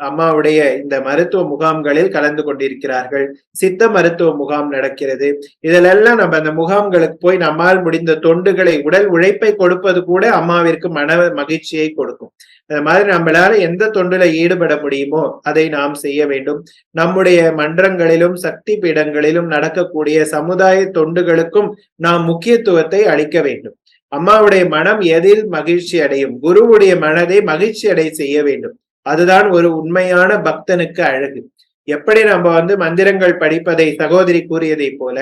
அம்மாவுடைய இந்த மருத்துவ முகாம்களில் கலந்து கொண்டிருக்கிறார்கள். சித்த மருத்துவ முகாம் நடக்கிறது. இதிலெல்லாம் நம்ம அந்த முகாம்களுக்கு போய் நம்மால் முடிந்த தொண்டுகளை, உடல் உழைப்பை கொடுப்பது கூட அம்மாவிற்கு மன மகிழ்ச்சியை கொடுக்கும். அது மாதிரி நம்மளால எந்த தொண்டுல ஈடுபட முடியுமோ அதை நாம் செய்ய வேண்டும். நம்முடைய மன்றங்களிலும் சக்தி பீடங்களிலும் நடக்கக்கூடிய சமுதாய தொண்டுகளுக்கும் நாம் முக்கியத்துவத்தை அளிக்க வேண்டும். அம்மாவுடைய மனம் எதில் மகிழ்ச்சி அடையும்? குருவுடைய மனதை மகிழ்ச்சி அடைய செய்ய வேண்டும். அதுதான் ஒரு உண்மையான பக்தனுக்கு அழகு. எப்படி நம்ம மந்திரங்கள் படிப்பதை சகோதரி கூறியதை போல,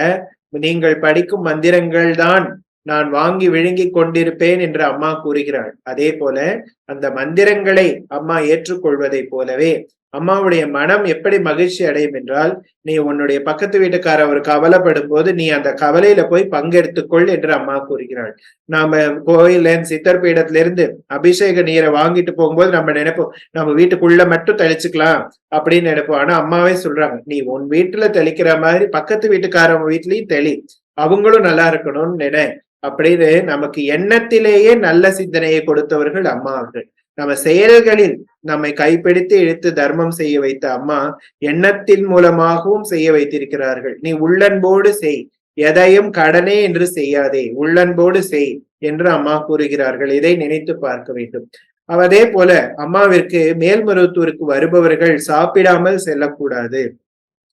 நீங்கள் படிக்கும் மந்திரங்கள் தான் நான் வாங்கி விழுங்கி கொண்டிருப்பேன் என்று அம்மா கூறுகிறாள். அதே போல அந்த மந்திரங்களை அம்மா ஏற்றுக்கொள்வதை போலவே அம்மாவுடைய மனம் எப்படி மகிழ்ச்சி அடையும் என்றால், நீ உன்னுடைய பக்கத்து வீட்டுக்கார அவர் கவலைப்படும் போது நீ அந்த கவலையில போய் பங்கெடுத்துக்கொள் என்று அம்மா கூறுகிறாள். நாம கோயில சித்தர் பீடத்திலிருந்து அபிஷேக நீரை வாங்கிட்டு போகும்போது நம்ம நினைப்போம், நம்ம வீட்டுக்குள்ள மட்டும் தெளிச்சுக்கலாம் அப்படின்னு நினைப்போம். ஆனா அம்மாவே சொல்றாங்க, நீ உன் வீட்டுல தெளிக்கிற மாதிரி பக்கத்து வீட்டுக்காரவங்க வீட்லயும் தெளி, அவங்களும் நல்லா இருக்கணும்னு நினை அப்படின்னு நமக்கு எண்ணத்திலேயே நல்ல சிந்தனையை கொடுத்தவர்கள் அம்மா அவர்கள். நம்ம செயல்களில் நம்மை கைப்பிடித்து இழுத்து தர்மம் செய்ய வைத்த அம்மா எண்ணத்தின் மூலமாகவும் செய்ய வைத்திருக்கிறார்கள். நீ உள்ளன்போடு செய், எதையும் கடனே என்று செய்யாதே, உள்ளன்போடு செய் என்று அம்மா கூறுகிறார்கள். இதை நினைத்து பார்க்க வேண்டும். அதே போல அம்மாவிற்கு மேல்மருவத்தூருக்கு வருபவர்கள் சாப்பிடாமல் செல்லக்கூடாது.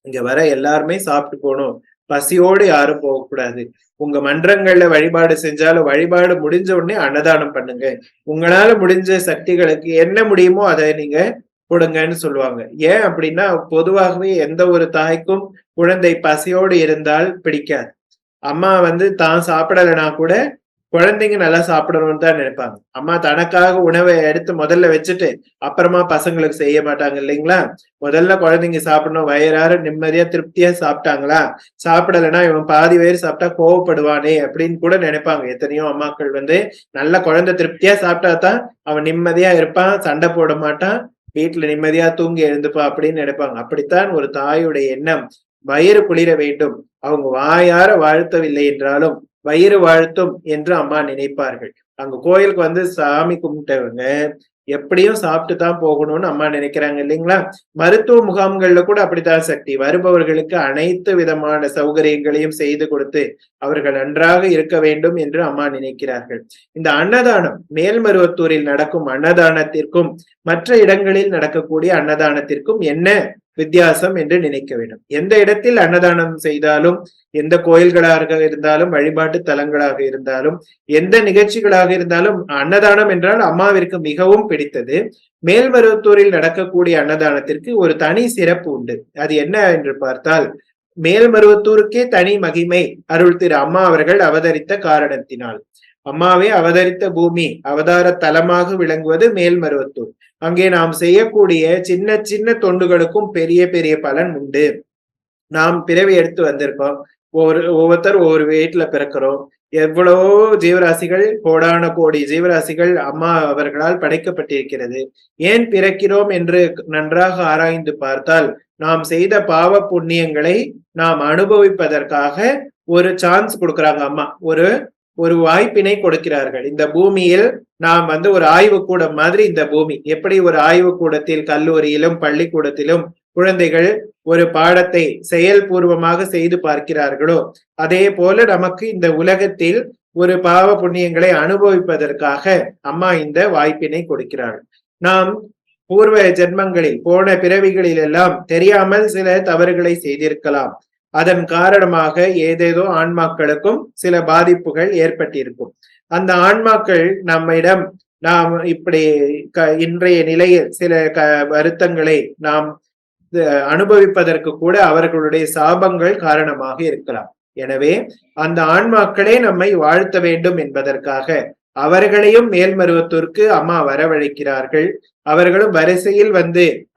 இங்க வர எல்லாருமே சாப்பிட்டு போகணும், பசியோடு யாரும் போகக்கூடாது. உங்க மன்றங்கள்ல வழிபாடு செஞ்சாலும் வழிபாடு முடிஞ்ச உடனே அன்னதானம் பண்ணுங்க. உங்களால முடிஞ்ச சக்திகளுக்கு என்ன முடியுமோ அதை நீங்க கொடுங்கன்னு சொல்லுவாங்க. ஏன் அப்படின்னா, பொதுவாகவே எந்த ஒரு தாய்க்கும் குழந்தை பசியோடு இருந்தால் பிடிக்காது. அம்மா தான் சாப்பிடலைன்னா கூட குழந்தைங்க நல்லா சாப்பிடணும்னு தான் நினைப்பாங்க. அம்மா தனக்காக உணவை எடுத்து முதல்ல வச்சுட்டு அப்புறமா பசங்களுக்கு செய்ய மாட்டாங்க இல்லைங்களா? முதல்ல குழந்தைங்க சாப்பிடணும், வயிறார நிம்மதியா திருப்தியா சாப்பிட்டாங்களா, சாப்பிடலைன்னா இவன் பாதி வயிறு சாப்பிட்டா கோவப்படுவானே அப்படின்னு கூட நினைப்பாங்க. எத்தனையோ அம்மாக்கள் நல்ல குழந்தை திருப்தியா சாப்பிட்டாதான் அவன் நிம்மதியா இருப்பான், சண்டை போட மாட்டான், வீட்டுல நிம்மதியா தூங்கி எழுந்துப்பான் அப்படின்னு நினைப்பாங்க. அப்படித்தான் ஒரு தாயுடைய எண்ணம். வயிறு குளிர வேண்டும், அவங்க வாயார வாழ்த்தவில்லை என்றாலும் வயிறு வாழ்த்தும் என்று அம்மா நினைப்பார்கள். அங்க கோயிலுக்கு சாமி கும்பிட்டவங்க எப்படியும் சாப்பிட்டு தான் போகணும்னு அம்மா நினைக்கிறாங்க இல்லைங்களா? மருத்துவ முகாம்கள்ல கூட அப்படித்தான் சக்தி. வருபவர்களுக்கு அனைத்து விதமான சௌகரியங்களையும் செய்து கொடுத்து அவர்கள் நன்றாக இருக்க வேண்டும் என்று அம்மா நினைக்கிறார்கள். இந்த அன்னதானம் மேல்மருவத்தூரில் நடக்கும் அன்னதானத்திற்கும் மற்ற இடங்களில் நடக்கக்கூடிய அன்னதானத்திற்கும் என்ன வித்தியாசம் என்று நினைக்க வேண்டும். எந்த இடத்தில் அன்னதானம் செய்தாலும், எந்த கோயில்களாக இருந்தாலும், வழிபாட்டு தலங்களாக இருந்தாலும், எந்த நிகழ்ச்சிகளாக இருந்தாலும், அன்னதானம் என்றால் அம்மாவிற்கு மிகவும் பிடித்தது. மேல்மருவத்தூரில் நடக்கக்கூடிய அன்னதானத்திற்கு ஒரு தனி சிறப்பு உண்டு. அது என்ன என்று பார்த்தால், மேல்மருவத்தூருக்கே தனி மகிமை அருள் திரு அம்மா அவர்கள் அவதரித்த காரணத்தினால். அம்மாவே அவதரித்த பூமி, அவதார தலமாக விளங்குவது மேல்மருவத்தூர். அங்கே நாம் செய்யக்கூடிய சின்ன சின்ன தொண்டுகளுக்கும் பெரிய பெரிய பலன் உண்டு. நாம் பிறவி எடுத்து வந்திருக்கோம், ஒவ்வொருத்தர் ஒவ்வொரு வீட்டுல பிறக்கிறோம். எவ்வளவோ ஜீவராசிகள், கோடான கோடி ஜீவராசிகள் அம்மா அவர்களால் படைக்கப்பட்டிருக்கிறது. ஏன் பிறக்கிறோம் என்று நன்றாக ஆராய்ந்து பார்த்தால், நாம் செய்த பாவ புண்ணியங்களை நாம் அனுபவிப்பதற்காக ஒரு சான்ஸ் கொடுக்குறாங்க அம்மா. ஒரு வாய்ப்பினை கொடுக்கிறார்கள். இந்த பூமியில் நாம் ஒரு ஆய்வு கூடம் மாதிரி. இந்த பூமி எப்படி ஒரு ஆய்வு கூடத்தில், கல்லூரியிலும் பள்ளிக்கூடத்திலும் குழந்தைகள் ஒரு பாடத்தை செயல்பூர்வமாக செய்து பார்க்கிறார்களோ, அதே போல நமக்கு இந்த உலகத்தில் ஒரு பாவ புண்ணியங்களை அனுபவிப்பதற்காக அம்மா இந்த வாய்ப்பினை கொடுக்கிறார்கள். நாம் பூர்வ ஜென்மங்களில், போன பிறவிகளில் எல்லாம் தெரியாமல் சில தவறுகளை செய்திருக்கலாம். அதன் காரணமாக ஏதேதோ ஆன்மாக்களுக்கும் சில பாதிப்புகள் ஏற்பட்டிருக்கும். அந்த ஆன்மாக்கள் நம்மிடம் நாம் இப்படி இன்றைய நிலையில் சில வருத்தங்களை நாம் அனுபவிப்பதற்கு கூட அவர்களுடைய சாபங்கள் காரணமாக இருக்கலாம். எனவே அந்த ஆன்மாக்களே நம்மை வாழ்த்த வேண்டும் என்பதற்காக அவர்களையும் மேல்மருவத்தூருக்கு அம்மா வரவழைக்கிறார்கள். அவர்களும் வரிசையில்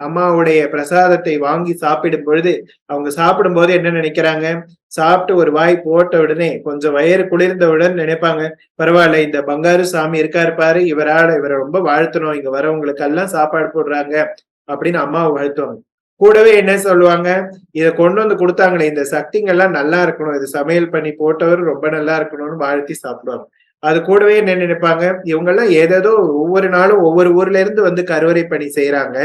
அம்மாவுடைய பிரசாதத்தை வாங்கி சாப்பிடும் பொழுது, அவங்க சாப்பிடும் போது என்ன நினைக்கிறாங்க, சாப்பிட்டு ஒரு வாய் போட்ட உடனே கொஞ்சம் வயிறு குளிர்ந்தவுடன் நினைப்பாங்க, பரவாயில்ல இந்த பங்காரு சாமி இருக்காரு பாரு, இவரை ரொம்ப வாழ்த்தணும், இங்க வரவங்களுக்கு எல்லாம் சாப்பாடு போடுறாங்க அப்படின்னு அம்மாவை வாழ்த்துவாங்க. கூடவே என்ன சொல்லுவாங்க, இதை கொண்டு கொடுத்தாங்களே இந்த சக்திங்கெல்லாம் நல்லா இருக்கணும், இது சமையல் பண்ணி போட்டவர் ரொம்ப நல்லா இருக்கணும்னு வாழ்த்தி சாப்பிடுவாங்க. அது கூடவே என்ன நினைப்பாங்க, இவங்க எல்லாம் ஏதேதோ ஒவ்வொரு நாளும் ஒவ்வொரு ஊர்ல இருந்து கருவறை பணி செய்யறாங்க,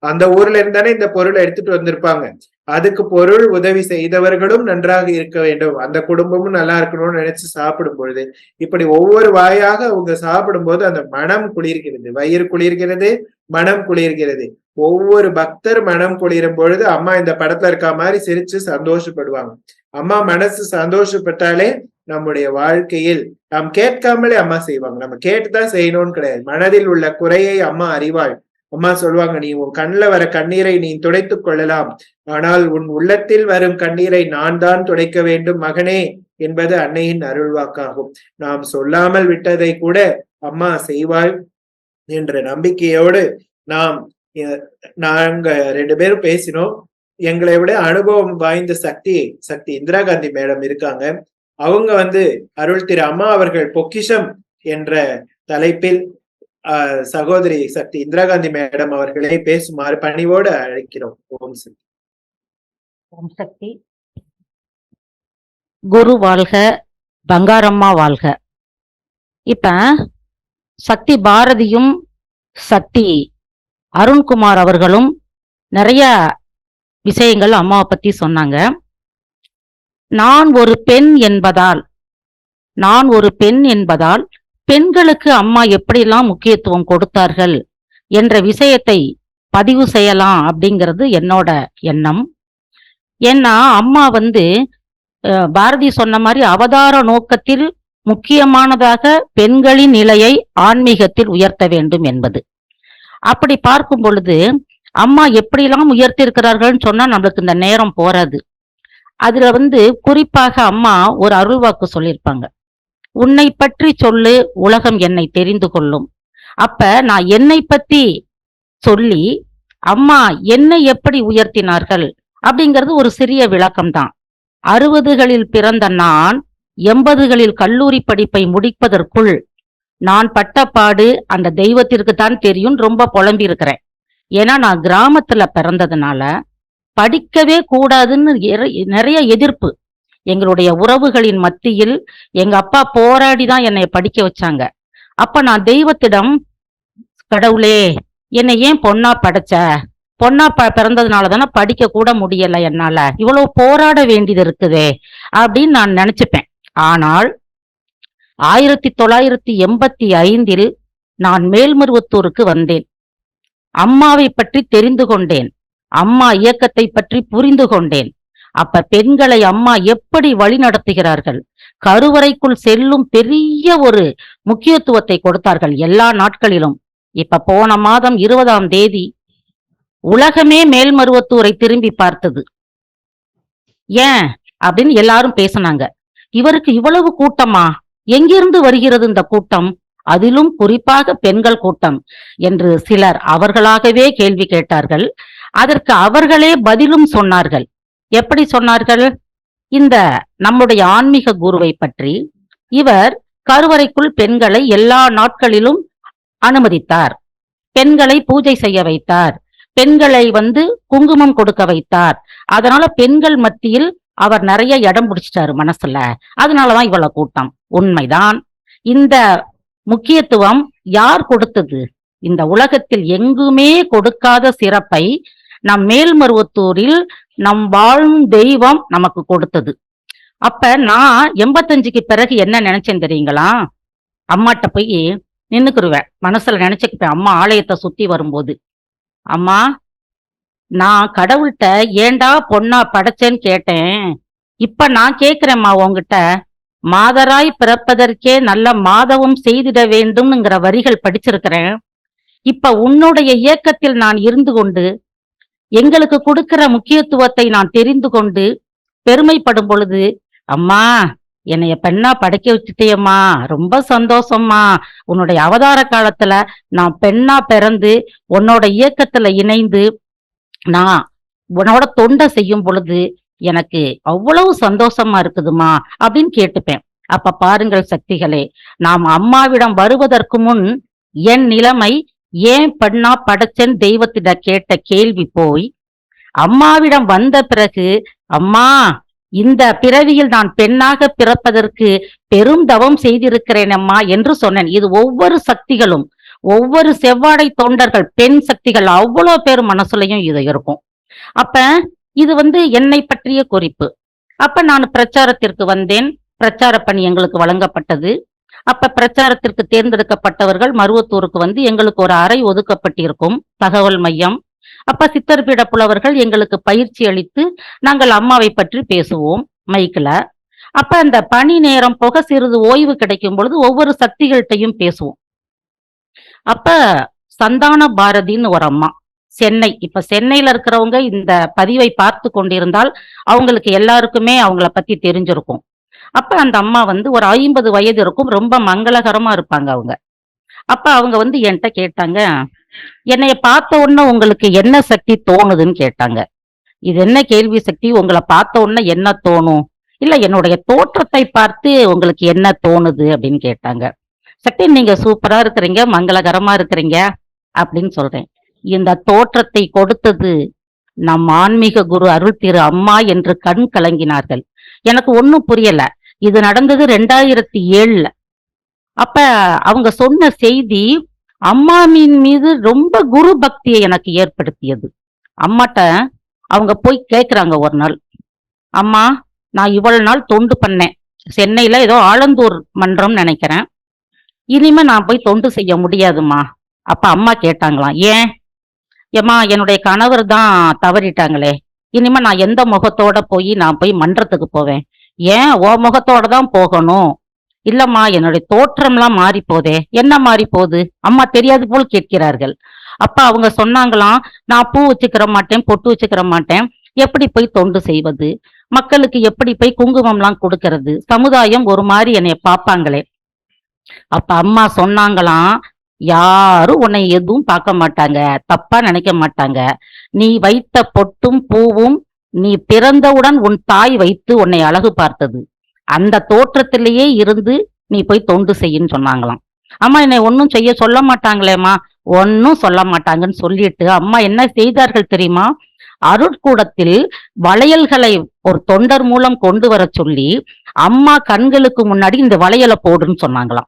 அந்த ஊர்ல இருந்தானே இந்த பொருளை எடுத்துட்டு வந்திருப்பாங்க, அதுக்கு பொருள் உதவி செய்தவர்களும் நன்றாக இருக்க வேண்டும், அந்த குடும்பமும் நல்லா இருக்கணும்னு நினைச்சு சாப்பிடும் பொழுது, இப்படி ஒவ்வொரு வாயாக அவங்க சாப்பிடும் போது அந்த மனம் குளிர்கிறது, வயிறு குளிர்கிறது, மனம் குளிர்கிறது. ஒவ்வொரு பக்தர் மனம் குளிரும் பொழுது அம்மா இந்த படத்துல இருக்க மாதிரி சிரிச்சு சந்தோஷப்படுவாங்க. அம்மா மனசு சந்தோஷப்பட்டாலே நம்முடைய வாழ்க்கையில் நாம் கேட்காமலே அம்மா செய்வாங்க. நம்ம கேட்டுதான் செய்யணும்னு கிடையாது. மனதில் உள்ள குறையை அம்மா அறிவாள். அம்மா சொல்லுவாங்க, நீ உன் கண்ணுல வர கண்ணீரை நீ துடைத்துக் கொள்ளலாம், ஆனால் உன் உள்ளத்தில் வரும் கண்ணீரை நான் தான் துடைக்க வேண்டும் மகனே என்பது அன்னையின் அருள்வாக்காகும். நாம் சொல்லாமல் விட்டதை கூட அம்மா செய்வாள் என்ற நம்பிக்கையோடு நாம் நாங்க 2 பேரும் பேசினோம். எங்களை விட அனுபவம் வாய்ந்த சக்தி இந்திரா காந்தி மேடம் இருக்காங்க. அவங்க அருள் திரு அம்மா அவர்கள் பொக்கிஷம் என்ற தலைப்பில் சகோதரி சக்தி இந்திரா காந்தி மேடம் அவர்களை பேசுமாறு பணிவோடு அழைக்கிறோம். ஓம் சக்தி. ஓம் சக்தி. குரு வாழ்க, பங்காரம்மா வாழ்க. இப்ப சக்தி பாரதியும் சக்தி அருண்குமார் அவர்களும் நிறைய விஷயங்கள் அம்மாவை பத்தி சொன்னாங்க. நான் ஒரு பெண் என்பதால் பெண்களுக்கு அம்மா எப்படிலாம் முக்கியத்துவம் கொடுத்தார்கள் என்ற விஷயத்தை பதிவு செய்யலாம் அப்படிங்கிறது என்னோட எண்ணம். ஏன்னா அம்மா பாரதி சொன்ன மாதிரி அவதார நோக்கத்தில் முக்கியமானதாக பெண்களின் நிலையை ஆன்மீகத்தில் உயர்த்த வேண்டும் என்பது. அப்படி பார்க்கும் பொழுது அம்மா எப்படிலாம் உயர்த்திருக்கிறார்கள்னு சொன்னா நம்மளுக்கு இந்த நேரம் போறாது. அதுல குறிப்பாக அம்மா ஒரு அருள்வாக்கு சொல்லியிருப்பாங்க. உன்னை பற்றி சொல்லு, உலகம் என்னை தெரிந்து கொள்ளும். அப்ப நான் என்னை பத்தி சொல்லி அம்மா என்னை எப்படி உயர்த்தினார்கள் அப்படிங்கிறது ஒரு சிறிய விளக்கம்தான். 60களில் பிறந்த நான் 80களில் கல்லூரி படிப்பை முடிப்பதற்குள் நான் பட்ட பாடு அந்த தெய்வத்திற்கு தான் தெரியும். ரொம்ப புலம்பி இருக்கிறேன். ஏன்னா நான் கிராமத்துல பிறந்ததுனால படிக்கவே கூடாதுன்னு நிறைய எதிர்ப்பு. எங்களுடைய உறவுகளின் மத்தியில் எங்க அப்பா போராடிதான் என்னை படிக்க வச்சாங்க. அப்ப நான் தெய்வத்திடம், கடவுளே என்னை ஏன் பொண்ணா படைச்ச? பொண்ணா பிறந்ததுனால தானே படிக்க கூட முடியல, என்னால இவ்வளவு போராட வேண்டியது இருக்குதே அப்படின்னு நான் நினைச்சுப்பேன். ஆனால் 1985 நான் மேல்மருவத்தூருக்கு வந்தேன். அம்மாவை பற்றி தெரிந்து கொண்டேன். அம்மா இயக்கத்தை பற்றி புரிந்து கொண்டேன். அப்ப பெண்களை அம்மா எப்படி வழி நடத்துகிறார்கள், கருவறைக்குள் செல்லும் பெரிய ஒரு முக்கியத்துவத்தை கொடுத்தார்கள் எல்லா நாட்களிலும். இப்ப போன மாதம் 20ஆம் தேதி உலகமே மேல்மருவத்தூரை திரும்பி பார்த்தது. ஏன் அப்படின்னு எல்லாரும் பேசினாங்க. இவருக்கு இவ்வளவு கூட்டமா? எங்கிருந்து வருகிறது இந்த கூட்டம்? அதிலும் குறிப்பாக பெண்கள் கூட்டம் என்று சிலர் அவர்களாகவே கேள்வி கேட்டார்கள். அதற்கு அவர்களே பதிலும் சொன்னார்கள். எப்படி சொன்னார்கள்? இந்த நம்முடைய ஆன்மீக குருவை பற்றி, இவர் கருவறைக்குள் பெண்களை எல்லா நாட்களிலும் அனுமதித்தார், பெண்களை பூஜை செய்ய வைத்தார், பெண்களை குங்குமம் கொடுக்க வைத்தார். அதனால பெண்கள் மத்தியில் அவர் நிறைய இடம் பிடிச்சிட்டாரு மனசுல. அதனாலதான் இவ்வளவு கூட்டம். உண்மைதான். இந்த முக்கியத்துவம் யார் கொடுத்தது? இந்த உலகத்தில் எங்குமே கொடுக்காத சிறப்பை நம் மேல்மருவத்தூரில் நம் வாழும் தெய்வம் நமக்கு கொடுத்தது. அப்ப நான் 85க்கு பிறகு என்ன நினைச்சேன் தெரியுங்களா? அம்மாட்ட போய் நின்னுக்குருவேன், மனசுல நினைச்சுக்கிட்டேன். அம்மா ஆலயத்தை சுத்தி வரும்போது, அம்மா நான் கடவுள்கிட்ட ஏண்டா பொண்ணா படைச்சேன்னு கேட்டேன். இப்ப நான் கேக்குறேம்மா உங்ககிட்ட, மாதராய் பிறப்பதற்கே நல்ல மாதவம் செய்திட வேண்டும்ங்கிற வரிகள் படிச்சிருக்கிறேன். இப்ப உன்னுடைய இயக்கத்தில் நான் இருந்து கொண்டு எங்களுக்கு கொடுக்கிற முக்கியத்துவத்தை நான் தெரிந்து கொண்டு பெருமைப்படும் பொழுது, அம்மா என்னைய பெண்ணா படைக்க வச்சுட்டேயம்மா, ரொம்ப சந்தோஷம்மா. உன்னுடைய அவதார காலத்துல நான் பெண்ணா பிறந்து உன்னோட இயக்கத்துல இணைந்து நான் உன்னோட தொண்டை செய்யும் பொழுது எனக்கு அவ்வளவு சந்தோஷமா இருக்குதுமா அப்படின்னு கேட்டுப்பேன். அப்ப பாருங்கள் சக்திகளே, நாம் அம்மாவிடம் வருவதற்கு முன் என் நிலைமை ஏன் பெண்ணா படைச்சேன் தெய்வத்திட கேட்ட கேள்வி போய், அம்மாவிடம் வந்த பிறகு, அம்மா இந்த பிறவியில் நான் பெண்ணாக பிறப்பதற்கு பெரும் தவம் செய்திருக்கிறேன் அம்மா என்று சொன்னேன். இது ஒவ்வொரு சக்திகளும், ஒவ்வொரு செவ்வாடை தொண்டர்கள், பெண் சக்திகள் அவ்வளவு பேர் மனசுலையும் இது இருக்கும். அப்ப இது என்னை பற்றிய குறிப்பு. அப்ப நான் பிரச்சாரத்திற்கு வந்தேன். பிரச்சார பணி எங்களுக்கு வழங்கப்பட்டது. அப்ப பிரச்சாரத்திற்கு தேர்ந்தெடுக்கப்பட்டவர்கள் மருவத்தூருக்கு எங்களுக்கு ஒரு அறை ஒதுக்கப்பட்டிருக்கும், தகவல் மையம். அப்ப சித்தர்பீட புலவர்கள் எங்களுக்கு பயிற்சி அளித்து நாங்கள் அம்மாவை பற்றி பேசுவோம் மைக்ல. அப்ப அந்த பணி நேரம் போக சிறிது ஓய்வு கிடைக்கும் பொழுது ஒவ்வொரு சக்திகள்கிட்டையும் பேசுவோம். அப்ப சந்தான பாரதின்னு ஒரு அம்மா, சென்னை. இப்ப சென்னையில இருக்கிறவங்க இந்த பதிவை பார்த்து கொண்டிருந்தால் அவங்களுக்கு எல்லாருக்குமே அவங்கள பத்தி தெரிஞ்சிருக்கும். அப்ப அந்த அம்மா ஒரு 50 வயது இருக்கும், ரொம்ப மங்களகரமா இருப்பாங்க அவங்க. அப்ப அவங்க என்கிட்ட கேட்டாங்க, என்னைய பார்த்த உடனே உங்களுக்கு என்ன சக்தி தோணுதுன்னு கேட்டாங்க. இது என்ன கேள்வி சக்தி? உங்களை பார்த்த உடனே என்ன தோணும்? இல்ல என்னுடைய தோற்றத்தை பார்த்து உங்களுக்கு என்ன தோணுது அப்படின்னு கேட்டாங்க. சக்தி, நீங்க சூப்பரா இருக்கிறீங்க, மங்களகரமா இருக்கிறீங்க அப்படின்னு சொல்றேன். இந்த தோற்றத்தை கொடுத்தது நம் ஆன்மீக குரு அருள் திரு அம்மா என்று கண் கலங்கினார்கள். எனக்கு ஒண்ணும் புரியல. இது நடந்தது 2007. அப்ப அவங்க சொன்ன செய்தி அம்மாவின் மீது ரொம்ப குரு பக்தியை எனக்கு ஏற்படுத்தியது. அம்மாட்ட அவங்க போய் கேக்குறாங்க ஒரு நாள், அம்மா நான் இவ்வளவு நாள் தொண்டு பண்ணேன், சென்னையில ஏதோ ஆலந்தூர் மன்றம் நினைக்கிறேன், இனிமே நான் போய் தொண்டு செய்ய முடியாதுமா. அப்ப அம்மா கேட்டாங்களாம், ஏன்? ஏம்மா, என்னுடைய கணவர் தான் தவறிட்டாங்களே, இனிமே நான் எந்த முகத்தோட நான் போய் மன்றத்துக்கு போவேன்? ஏன் ஓ முகத்தோட தான் போகணும்? இல்லம்மா, என்னுடைய தோற்றம்லாம் மாறி போதே. என்ன மாறி போகுது? அம்மா தெரியாது போல் கேட்கிறார்கள். அப்ப அவங்க சொன்னாங்களாம், நான் பூ வச்சுக்கிற மாட்டேன், பொட்டு வச்சுக்கிற மாட்டேன், எப்படி போய் தொண்டு செய்வது? மக்களுக்கு எப்படி போய் குங்குமம்லாம் கொடுக்கறது? சமுதாயம் ஒரு மாதிரி என்னைய பார்ப்பாங்களே. அப்ப அம்மா சொன்னாங்களாம், யாரும் உன்னை எதுவும் பார்க்க மாட்டாங்க, தப்பா நினைக்க மாட்டாங்க. நீ வைத்த பொட்டும் பூவும் நீ பிறந்தவுடன் உன் தாய் வைத்து உன்னை அழகு பார்த்தது. அந்த தோற்றத்திலேயே இருந்து நீ போய் தொண்டு செய்யின்னு சொன்னாங்களாம். அம்மா, என்னை ஒன்னும் செய்ய சொல்ல மாட்டாங்களேம்மா. ஒன்னும் சொல்ல மாட்டாங்கன்னு சொல்லிட்டு அம்மா என்ன செய்தார்கள் தெரியுமா? அருட்கூடத்தில் வளையல்களை ஒரு தொண்டர் மூலம் கொண்டு வர சொல்லி அம்மா கண்களுக்கு முன்னாடி இந்த வளையலை போடுன்னு சொன்னாங்களாம்.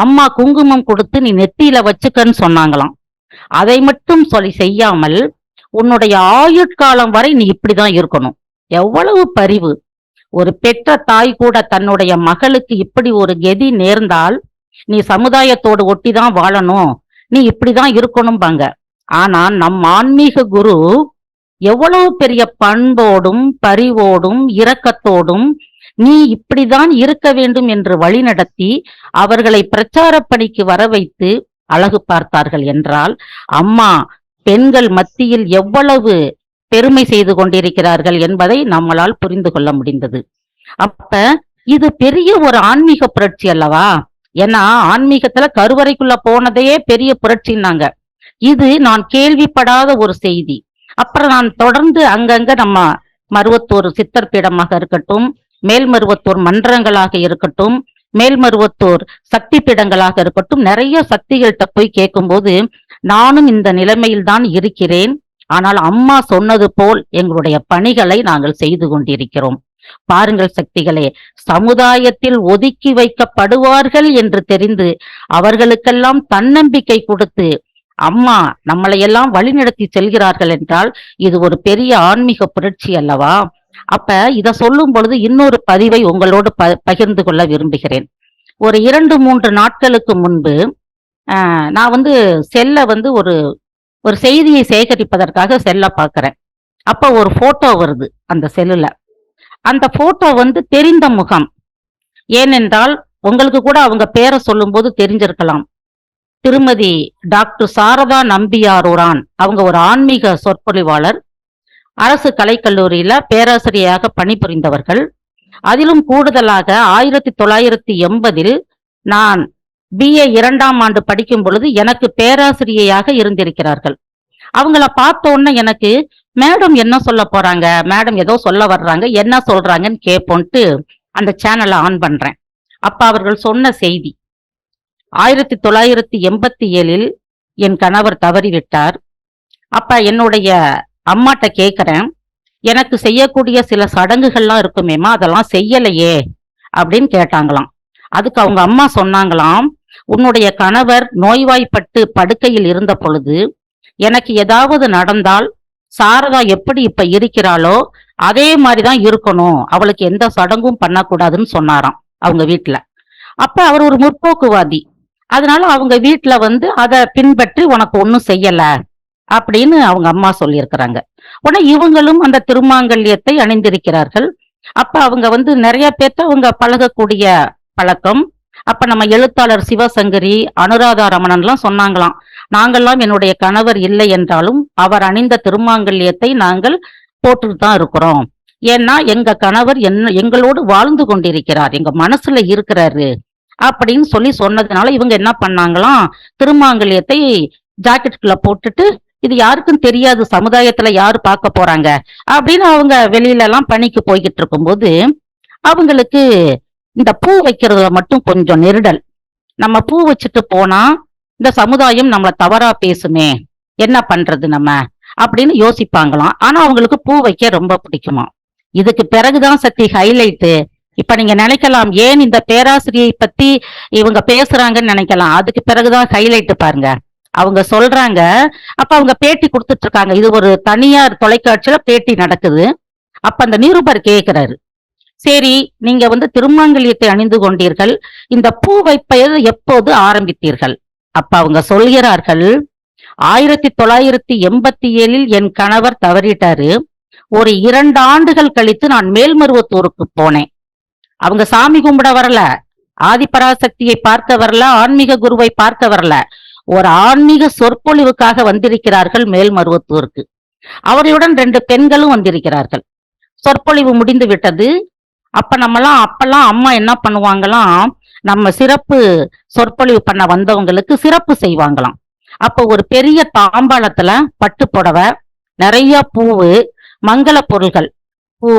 அம்மா குங்குமம் கொடுத்து நீ நெத்தியில வச்சுக்கன்னு சொன்னாங்களாம். அதை மட்டும் சொல்லி செய்யாமல் உன்னுடைய ஆயுட்காலம் வரை நீ இப்படிதான் இருக்கணும். எவ்வளவு பரிவு! ஒரு பெற்ற தாய் கூட தன்னுடைய மகளுக்கு இப்படி ஒரு கெதி நேர்ந்தால் நீ சமுதாயத்தோடு ஒட்டிதான் வாழணும், நீ இப்படிதான் இருக்கணும்பாங்க. ஆனா நம் ஆன்மீக குரு எவ்வளவு பெரிய பண்போடும் பரிவோடும் இரக்கத்தோடும் நீ இப்படிதான் இருக்க வேண்டும் என்று வழிநடத்தி அவர்களை பிரச்சார பணிக்கு வர வைத்து அழகு பார்த்தார்கள் என்றால் அம்மா பெண்கள் மத்தியில் எவ்வளவு பெருமை செய்து கொண்டிருக்கிறார்கள் என்பதை நம்மளால் புரிந்து கொள்ள முடிந்தது. அப்ப இது பெரிய ஒரு ஆன்மீக புரட்சி அல்லவா? ஏன்னா ஆன்மீகத்துல கருவறைக்குள்ள போனதையே பெரிய புரட்சின்னாங்க. இது நான் கேள்விப்படாத ஒரு செய்தி. அப்புறம் நான் தொடர்ந்து அங்கங்க நம்ம மருவத்தூர் சித்தர் பீடமாக இருக்கட்டும், மேல்மருவத்தூர் மன்றங்களாக இருக்கட்டும், மேல்மருவத்தூர் சக்தி பீடங்களாக இருக்கட்டும், நிறைய சக்திகள்கிட்ட போய் கேட்கும்போது நானும் இந்த நிலைமையில் தான் இருக்கிறேன், ஆனால் அம்மா சொன்னது போல் எங்களுடைய பணிகளை நாங்கள் செய்து கொண்டிருக்கிறோம். பாருங்கள் சக்திகளே, சமுதாயத்தில் ஒதுக்கி வைக்கப்படுவார்கள் என்று தெரிந்து அவர்களுக்கெல்லாம் தன்னம்பிக்கை கொடுத்து அம்மா நம்மளை எல்லாம் வழிநடத்தி செல்கிறார்கள் என்றால் இது ஒரு பெரிய ஆன்மீக புரட்சி அல்லவா? அப்ப இத சொல்லும் பொழுது இன்னொரு பதிவை உங்களோடு பகிர்ந்து கொள்ள விரும்புகிறேன். ஒரு 2-3 நாட்களுக்கு முன்பு நான் செல்ல ஒரு செய்தியை சேகரிப்பதற்காக செல்ல பாக்குறேன். அப்ப ஒரு போட்டோ வருது அந்த செல்லுல. அந்த போட்டோ தெரிந்த முகம். ஏனென்றால் உங்களுக்கு கூட அவங்க பேரை சொல்லும் போது தெரிஞ்சிருக்கலாம். திருமதி டாக்டர் சாரதா நம்பியாரூரான். அவங்க ஒரு ஆன்மீக சொற்பொழிவாளர், அரசு கலைக்கல்லூரியில பேராசிரியராக பணிபுரிந்தவர்கள். அதிலும் கூடுதலாக 1980 நான் BA 2ஆம் ஆண்டு படிக்கும் பொழுது எனக்கு பேராசிரியையாக இருந்திருக்கிறார்கள். அவங்கள பார்த்த உடனே எனக்கு மேடம் என்ன சொல்ல போறாங்க, மேடம் ஏதோ சொல்ல வர்றாங்க, என்ன சொல்றாங்கன்னு கேட்போன்ட்டு அந்த சேனலை ஆன் பண்றேன். அப்ப அவர்கள் சொன்ன செய்தி, 1987 என் கணவர் தவறிவிட்டார். அப்ப என்னுடைய அம்மாட்ட கேக்குறேன், எனக்கு செய்யக்கூடிய சில சடங்குகள்லாம் இருக்குமேமா, அதெல்லாம் செய்யலையே அப்படின்னு கேட்டாங்களாம். அதுக்கு அவங்க அம்மா சொன்னாங்களாம், உன்னுடைய கணவர் நோய்வாய்ப்பட்டு படுக்கையில் இருந்த பொழுது எனக்கு ஏதாவது நடந்தால் சாரதா எப்படி இப்ப இருக்கிறாளோ அதே மாதிரிதான் இருக்கணும், அவளுக்கு எந்த சடங்கும் பண்ணக்கூடாதுன்னு சொன்னாராம் அவங்க வீட்டுல. அப்ப அவர் ஒரு முற்போக்குவாதி, அதனால அவங்க வீட்டுல அதை பின்பற்றி உனக்கு ஒண்ணும் செய்யல அப்படின்னு அவங்க அம்மா சொல்லியிருக்கிறாங்க. உடனே இவங்களும் அந்த திருமாங்கல்யத்தை அணிந்திருக்கிறார்கள். அப்ப அவங்க நிறைய பேர்த்த அவங்க பழகக்கூடிய பழக்கம். அப்ப நம்ம எழுத்தாளர் சிவசங்கரி, அனுராதா ரமணன் எல்லாம் சொன்னாங்களாம், நாங்கெல்லாம் என்னுடைய கணவர் இல்லை என்றாலும் அவர் அணிந்த திருமாங்கல்யத்தை நாங்கள் போட்டுட்டு தான் இருக்கிறோம். ஏன்னா எங்க கணவர் எங்களோடு வாழ்ந்து கொண்டிருக்கிறார், எங்க மனசுல இருக்கிறாரு அப்படின்னு சொல்லி சொன்னதுனால இவங்க என்ன பண்ணாங்களாம், திருமாங்கல்யத்தை ஜாக்கெட்டுக்குள்ள போட்டுட்டு இது யாருக்கும் தெரியாது, சமுதாயத்துல யாரு பார்க்க போறாங்க அப்படின்னு அவங்க வெளியில எல்லாம் பணிக்கு போய்கிட்டு இருக்கும்போது அவங்களுக்கு இந்த பூ வைக்கிறதுல மட்டும் கொஞ்சம் நெருடல். நம்ம பூ வச்சுட்டு போனா இந்த சமுதாயம் நம்மள தவறா பேசுமே, என்ன பண்றது நம்ம அப்படின்னு யோசிப்பாங்களாம். ஆனா அவங்களுக்கு பூ வைக்க ரொம்ப பிடிக்குமா. இதுக்கு பிறகுதான் சக்தி ஹைலைட்டு. இப்ப நீங்க நினைக்கலாம், ஏன் இந்த பேராசிரியை பத்தி இவங்க பேசுறாங்கன்னு நினைக்கலாம். அதுக்கு பிறகுதான் ஹைலைட் பாருங்க. அவங்க சொல்றாங்க, அப்ப அவங்க பேட்டி கொடுத்துட்டு இருக்காங்க. இது ஒரு தனியார் தொலைக்காட்சியில பேட்டி நடக்குது. அப்ப அந்த நிருபர் கேட்கிறாரு, சரி நீங்க திருமாங்கல்யத்தை அணிந்து கொண்டீர்கள், இந்த பூ வைப்பது எப்போது ஆரம்பித்தீர்கள்? அப்ப அவங்க சொல்கிறார்கள், 1987 என் கணவர் தவறிட்டாரு. ஒரு 2 ஆண்டுகள் கழித்து நான் மேல்மருவத்தூருக்கு போனேன். அவங்க சாமி கும்பிட வரல, ஆதிபராசக்தியை பார்க்க வரல, ஆன்மீக குருவை பார்க்க வரல, ஒரு ஆன்மீக சொற்பொழிவுக்காக வந்திருக்கிறார்கள் மேல்மருவத்தூருக்கு. அவர்களுடன் 2 பெண்களும் வந்திருக்கிறார்கள். சொற்பொழிவு முடிந்து விட்டது. அப்பெல்லாம் அம்மா என்ன பண்ணுவாங்களாம், நம்ம சிறப்பு சொற்பொழிவு பண்ண வந்தவங்களுக்கு சிறப்பு செய்வாங்களாம். அப்போ ஒரு பெரிய தாம்பாளத்துல பட்டு புடவை, நிறைய பூவு, மங்கள பொருள்கள், பூ,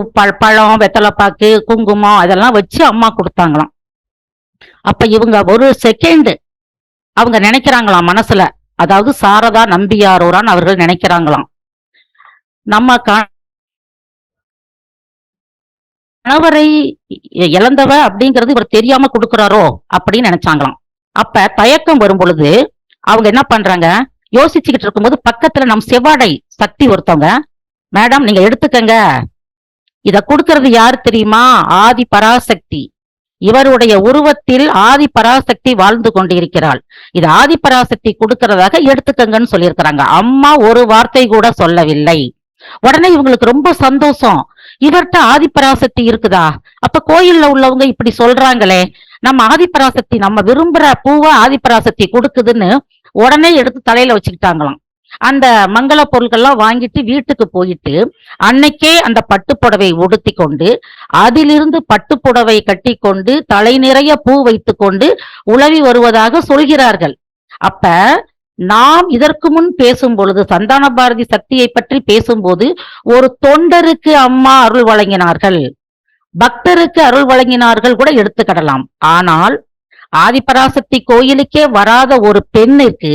பழம், வெத்தலைப்பாக்கு, குங்குமம் அதெல்லாம் வச்சு அம்மா கொடுத்தாங்களாம். அப்ப இவங்க ஒரு செகண்ட் அவங்க நினைக்கிறாங்களாம் மனசுல, அதாவது சாரதா நம்பியாரூரான் அவர்கள் நினைக்கிறாங்களாம், நம்ம கணவரை இழந்தவ அப்படிங்கிறது இவர் தெரியாம கொடுக்கிறாரோ அப்படின்னு நினைச்சாங்களாம். அப்ப தயக்கம் வரும் பொழுது அவங்க என்ன பண்றாங்க, யோசிச்சுக்கிட்டு இருக்கும்போது பக்கத்துல நம் செவ்வாடை சக்தி ஒருத்தவங்க, மேடம் நீங்க எடுத்துக்கங்க, இத கொடுக்கறது யாரு தெரியுமா, ஆதி பராசக்தி, இவருடைய உருவத்தில் ஆதி பராசக்தி வாழ்ந்து கொண்டிருக்கிறாள், இது ஆதி பராசக்தி கொடுக்கறதாக எடுத்துக்கங்கன்னு சொல்லியிருக்கிறாங்க. அம்மா ஒரு வார்த்தை கூட சொல்லவில்லை. உடனே இவங்களுக்கு ரொம்ப சந்தோஷம், இவர்கிட்ட ஆதிபராசக்தி இருக்குதா, அப்ப கோயில்ல உள்ளவங்க இப்படி சொல்றாங்களே, நம்ம ஆதிபராசக்தி நம்ம விரும்புற பூவை ஆதிபராசக்தி கொடுக்குதுன்னு உடனே எடுத்து தலையில வச்சுக்கிட்டாங்களாம். அந்த மங்கள பொருட்கள்லாம் வாங்கிட்டு வீட்டுக்கு போயிட்டு அன்னைக்கே அந்த பட்டுப்புடவை உடுத்தி கொண்டு, அதிலிருந்து பட்டுப்புடவை கட்டி கொண்டு, தலை நிறைய பூ வைத்து கொண்டு உலவி வருவதாக சொல்கிறார்கள். அப்ப நாம் இதற்கு முன் பேசும் பொழுது, சந்தான பாரதி சக்தியை பற்றி பேசும்போது, ஒரு தொண்டருக்கு அம்மா அருள் வழங்கினார்கள், பக்தருக்கு அருள் வழங்கினார்கள் கூட எடுத்துக்கிடலாம். ஆனால் ஆதிபராசக்தி கோயிலுக்கே வராத ஒரு பெண்ணுக்கு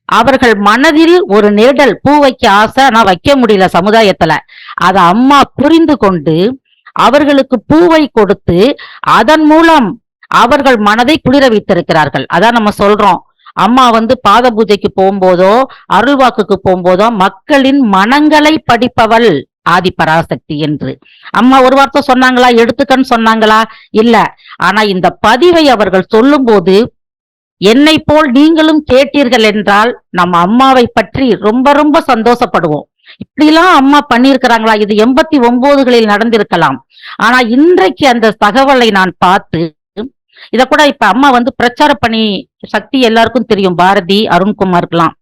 அவர்கள் மனதில் ஒரு நெருடல், பூ வைக்க ஆசை, ஆனா வைக்க முடியல சமுதாயத்துல, அத அம்மா புரிந்து கொண்டு அவர்களுக்கு பூவை கொடுத்து அதன் மூலம் அவர்கள் மனதை குளிர வைத்திருக்கிறார்கள். அதான் நம்ம சொல்றோம், அம்மா பாத பூஜைக்கு போகும்போதோ அருள்வாக்குக்கு போகும்போதோ மக்களின் மனங்களை படிப்பவள் ஆதிபராசக்தி என்று. அம்மா ஒரு வார்த்தை சொன்னாங்களா, எடுத்துக்கன்னு சொன்னாங்களா? இல்ல. ஆனா இந்த பதிவை அவர்கள் சொல்லும் போது, என்னை போல் நீங்களும் கேட்டீர்கள் என்றால் நம்ம அம்மாவை பற்றி ரொம்ப ரொம்ப சந்தோஷப்படுவோம். இப்படிலாம் அம்மா பண்ணியிருக்கிறாங்களா, இது 89களில் நடந்திருக்கலாம். ஆனா இன்றைக்கு அந்த தகவலை நான் பார்த்து, இத கூட இப்ப அம்மா பிரச்சார பணி சக்தி எல்லாருக்கும் தெரியும், பாரதி அருண்குமார்லாம்,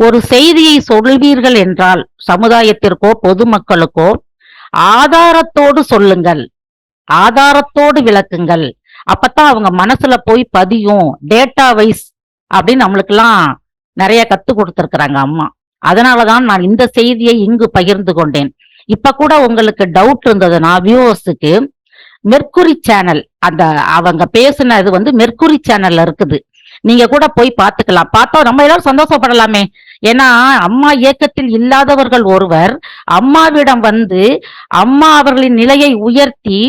ஒரு செய்தியை சொல்வீர்கள் என்றால் சமுதாயத்திற்கோ பொதுமக்களுக்கோ ஆதாரத்தோடு சொல்லுங்கள், ஆதாரத்தோடு விளக்குங்கள், அப்பதான் அவங்க மனசுல போய் பதியும், டேட்டா வைஸ் அப்படின்னு நம்மளுக்கு எல்லாம் நிறைய கத்து கொடுத்திருக்கிறாங்க அம்மா. அதனாலதான் நான் இந்த செய்தியை இங்கு பகிர்ந்து கொண்டேன். இப்ப கூட உங்களுக்கு டவுட் இருந்ததுன்னா வியூவர்ஸுக்கு, மெர்க்குரி சேனல், அந்த அவங்க பேசுனது மெர்க்குரி சேனல்ல இருக்குது, நீங்க கூட போய் பார்த்துக்கலாம். பார்த்தா நம்ம எல்லாரும் சந்தோஷப்படலாமே. ஏன்னா அம்மா இயக்கத்தில் இல்லாதவர்கள் ஒருவர் அம்மாவிடம் அம்மா அவர்களின் நிலையை உயர்த்தி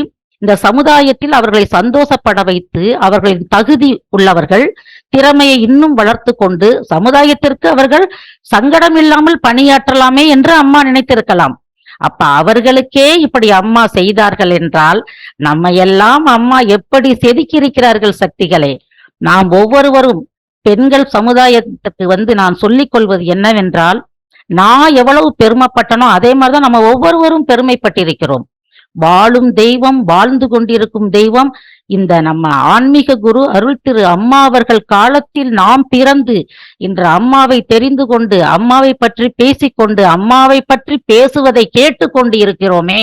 இந்த சமுதாயத்தில் அவர்களை சந்தோஷப்பட வைத்து, அவர்களின் தகுதி உள்ளவர்கள் திறமையை இன்னும் வளர்த்து கொண்டு சமுதாயத்திற்கு அவர்கள் சங்கடம் இல்லாமல் பணியாற்றலாமே என்று அம்மா நினைத்திருக்கலாம். அப்ப அவர்களுக்கே இப்படி அம்மா செய்தார்கள் என்றால் நம்ம எல்லாம் அம்மா எப்படி செதுக்கியிருக்கிறார்கள் சக்திகளே. நாம் ஒவ்வொருவரும் பெண்கள் சமுதாயத்துக்கு நான் சொல்லிக் கொள்வது என்னவென்றால், நான் எவ்வளவு பெருமைப்பட்டனோ அதே மாதிரிதான் நம்ம ஒவ்வொருவரும் பெருமைப்பட்டிருக்கிறோம். வாழும் தெய்வம், வாழ்ந்து கொண்டிருக்கும் தெய்வம் இந்த நம்ம ஆன்மீக குரு அருள் திரு அம்மா அவர்கள் காலத்தில் நாம் பிறந்து இன்று அம்மாவை தெரிந்து கொண்டு, அம்மாவை பற்றி பேசிக்கொண்டு, அம்மாவை பற்றி பேசுவதை கேட்டுக்கொண்டு இருக்கிறோமே,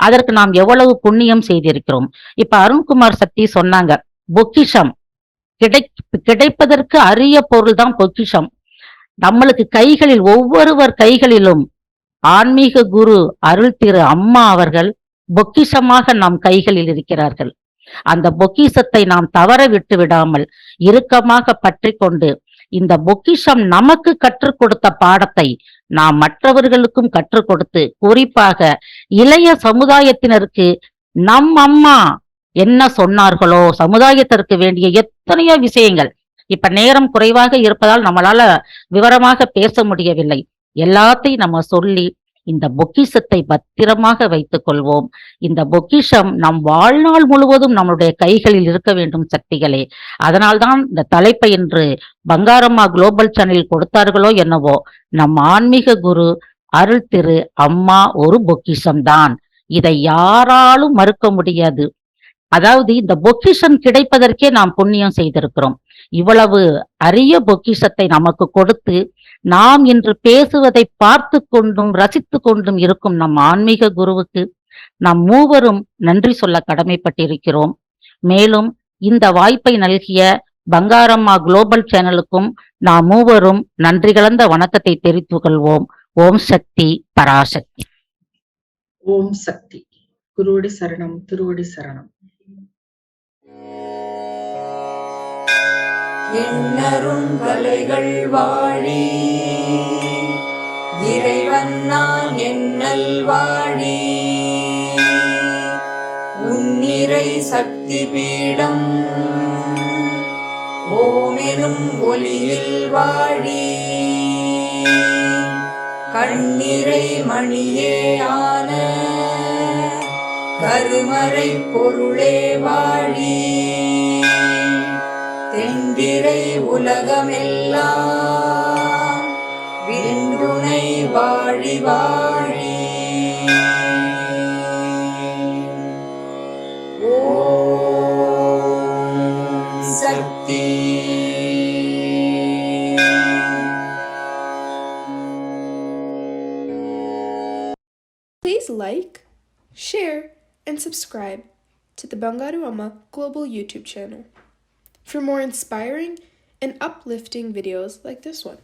அதற்கு நாம் எவ்வளவு புண்ணியம் செய்திருக்கிறோம். இப்ப அருண்குமார் சக்தி சொன்னாங்க, பொக்கிஷம் கிடைப்பதற்கு அரிய பொருள் தான் பொக்கிஷம். நம்மளுக்கு கைகளில் ஒவ்வொருவர் கைகளிலும் ஆன்மீக குரு அருள் திரு அம்மா அவர்கள் பொக்கிஷமாக நம் கைகளில் இருக்கிறார்கள். அந்த பொக்கிஷத்தை நாம் தவற விட்டு விடாமல் இறுக்கமாக பற்றி கொண்டு இந்த பொக்கிஷம் நமக்கு கற்றுக் கொடுத்த பாடத்தை நாம் மற்றவர்களுக்கும் கற்றுக் கொடுத்து, குறிப்பாக இளைய சமுதாயத்தினருக்கு நம் அம்மா என்ன சொன்னார்களோ, சமுதாயத்திற்கு வேண்டிய எத்தனையோ விஷயங்கள், இப்ப நேரம் குறைவாக இருப்பதால் நம்மளால விவரமாக பேச முடியவில்லை. எல்லாத்தையும் நம்ம சொல்லி இந்த பொக்கிஷத்தை பத்திரமாக வைத்துக் கொள்வோம். இந்த பொக்கிஷம் நம் வாழ்நாள் முழுவதும் நம்முடைய கைகளில் இருக்க வேண்டும் சக்திகளே. அதனால்தான் இந்த தலைப்பை இன்று பங்காரம்மா குளோபல் சேனலில் கொடுத்தார்களோ என்னவோ, நம் ஆன்மீக குரு அருள் திரு அம்மா ஒரு பொக்கிஷம்தான். இதை யாராலும் மறுக்க முடியாது. அதாவது இந்த பொக்கிஷம் கிடைப்பதற்கே நாம் புண்ணியம் செய்திருக்கிறோம். இவ்வளவு அரிய பொக்கிஷத்தை நமக்கு கொடுத்து நாம் இன்று பேசுவதை பார்த்து கொண்டும் ரசித்து கொண்டும் இருக்கும் நம் ஆன்மீக குருவுக்கு நாம் மூவரும் நன்றி சொல்ல கடமைப்பட்டிருக்கிறோம். மேலும் இந்த வாய்ப்பை நல்கிய பங்காரம்மா குளோபல் சேனலுக்கும் நாம் மூவரும் நன்றி கலந்த வணக்கத்தை தெரிவித்துக் கொள்வோம். ஓம் சக்தி பராசக்தி. ஓம் சக்தி. குருவடி சரணம், திருவடி சரணம். எண்ணரும் கலைகள் வாழி, இறைவன் நான் எண்ணல் வாழி, உன்னிறை சக்தி பீடம் ஓமெனும் ஒளியில் வாழி, கண்ணிறை மணியே ஆன கருமறை பொருளே வாழி, தென்திரை உலகமெல்லாம் விண்துணை வாழி வாழி. ஓம் சக்தி. Please like, share, and subscribe to the Bangaru Amma Global YouTube channel for more inspiring and uplifting videos like this one.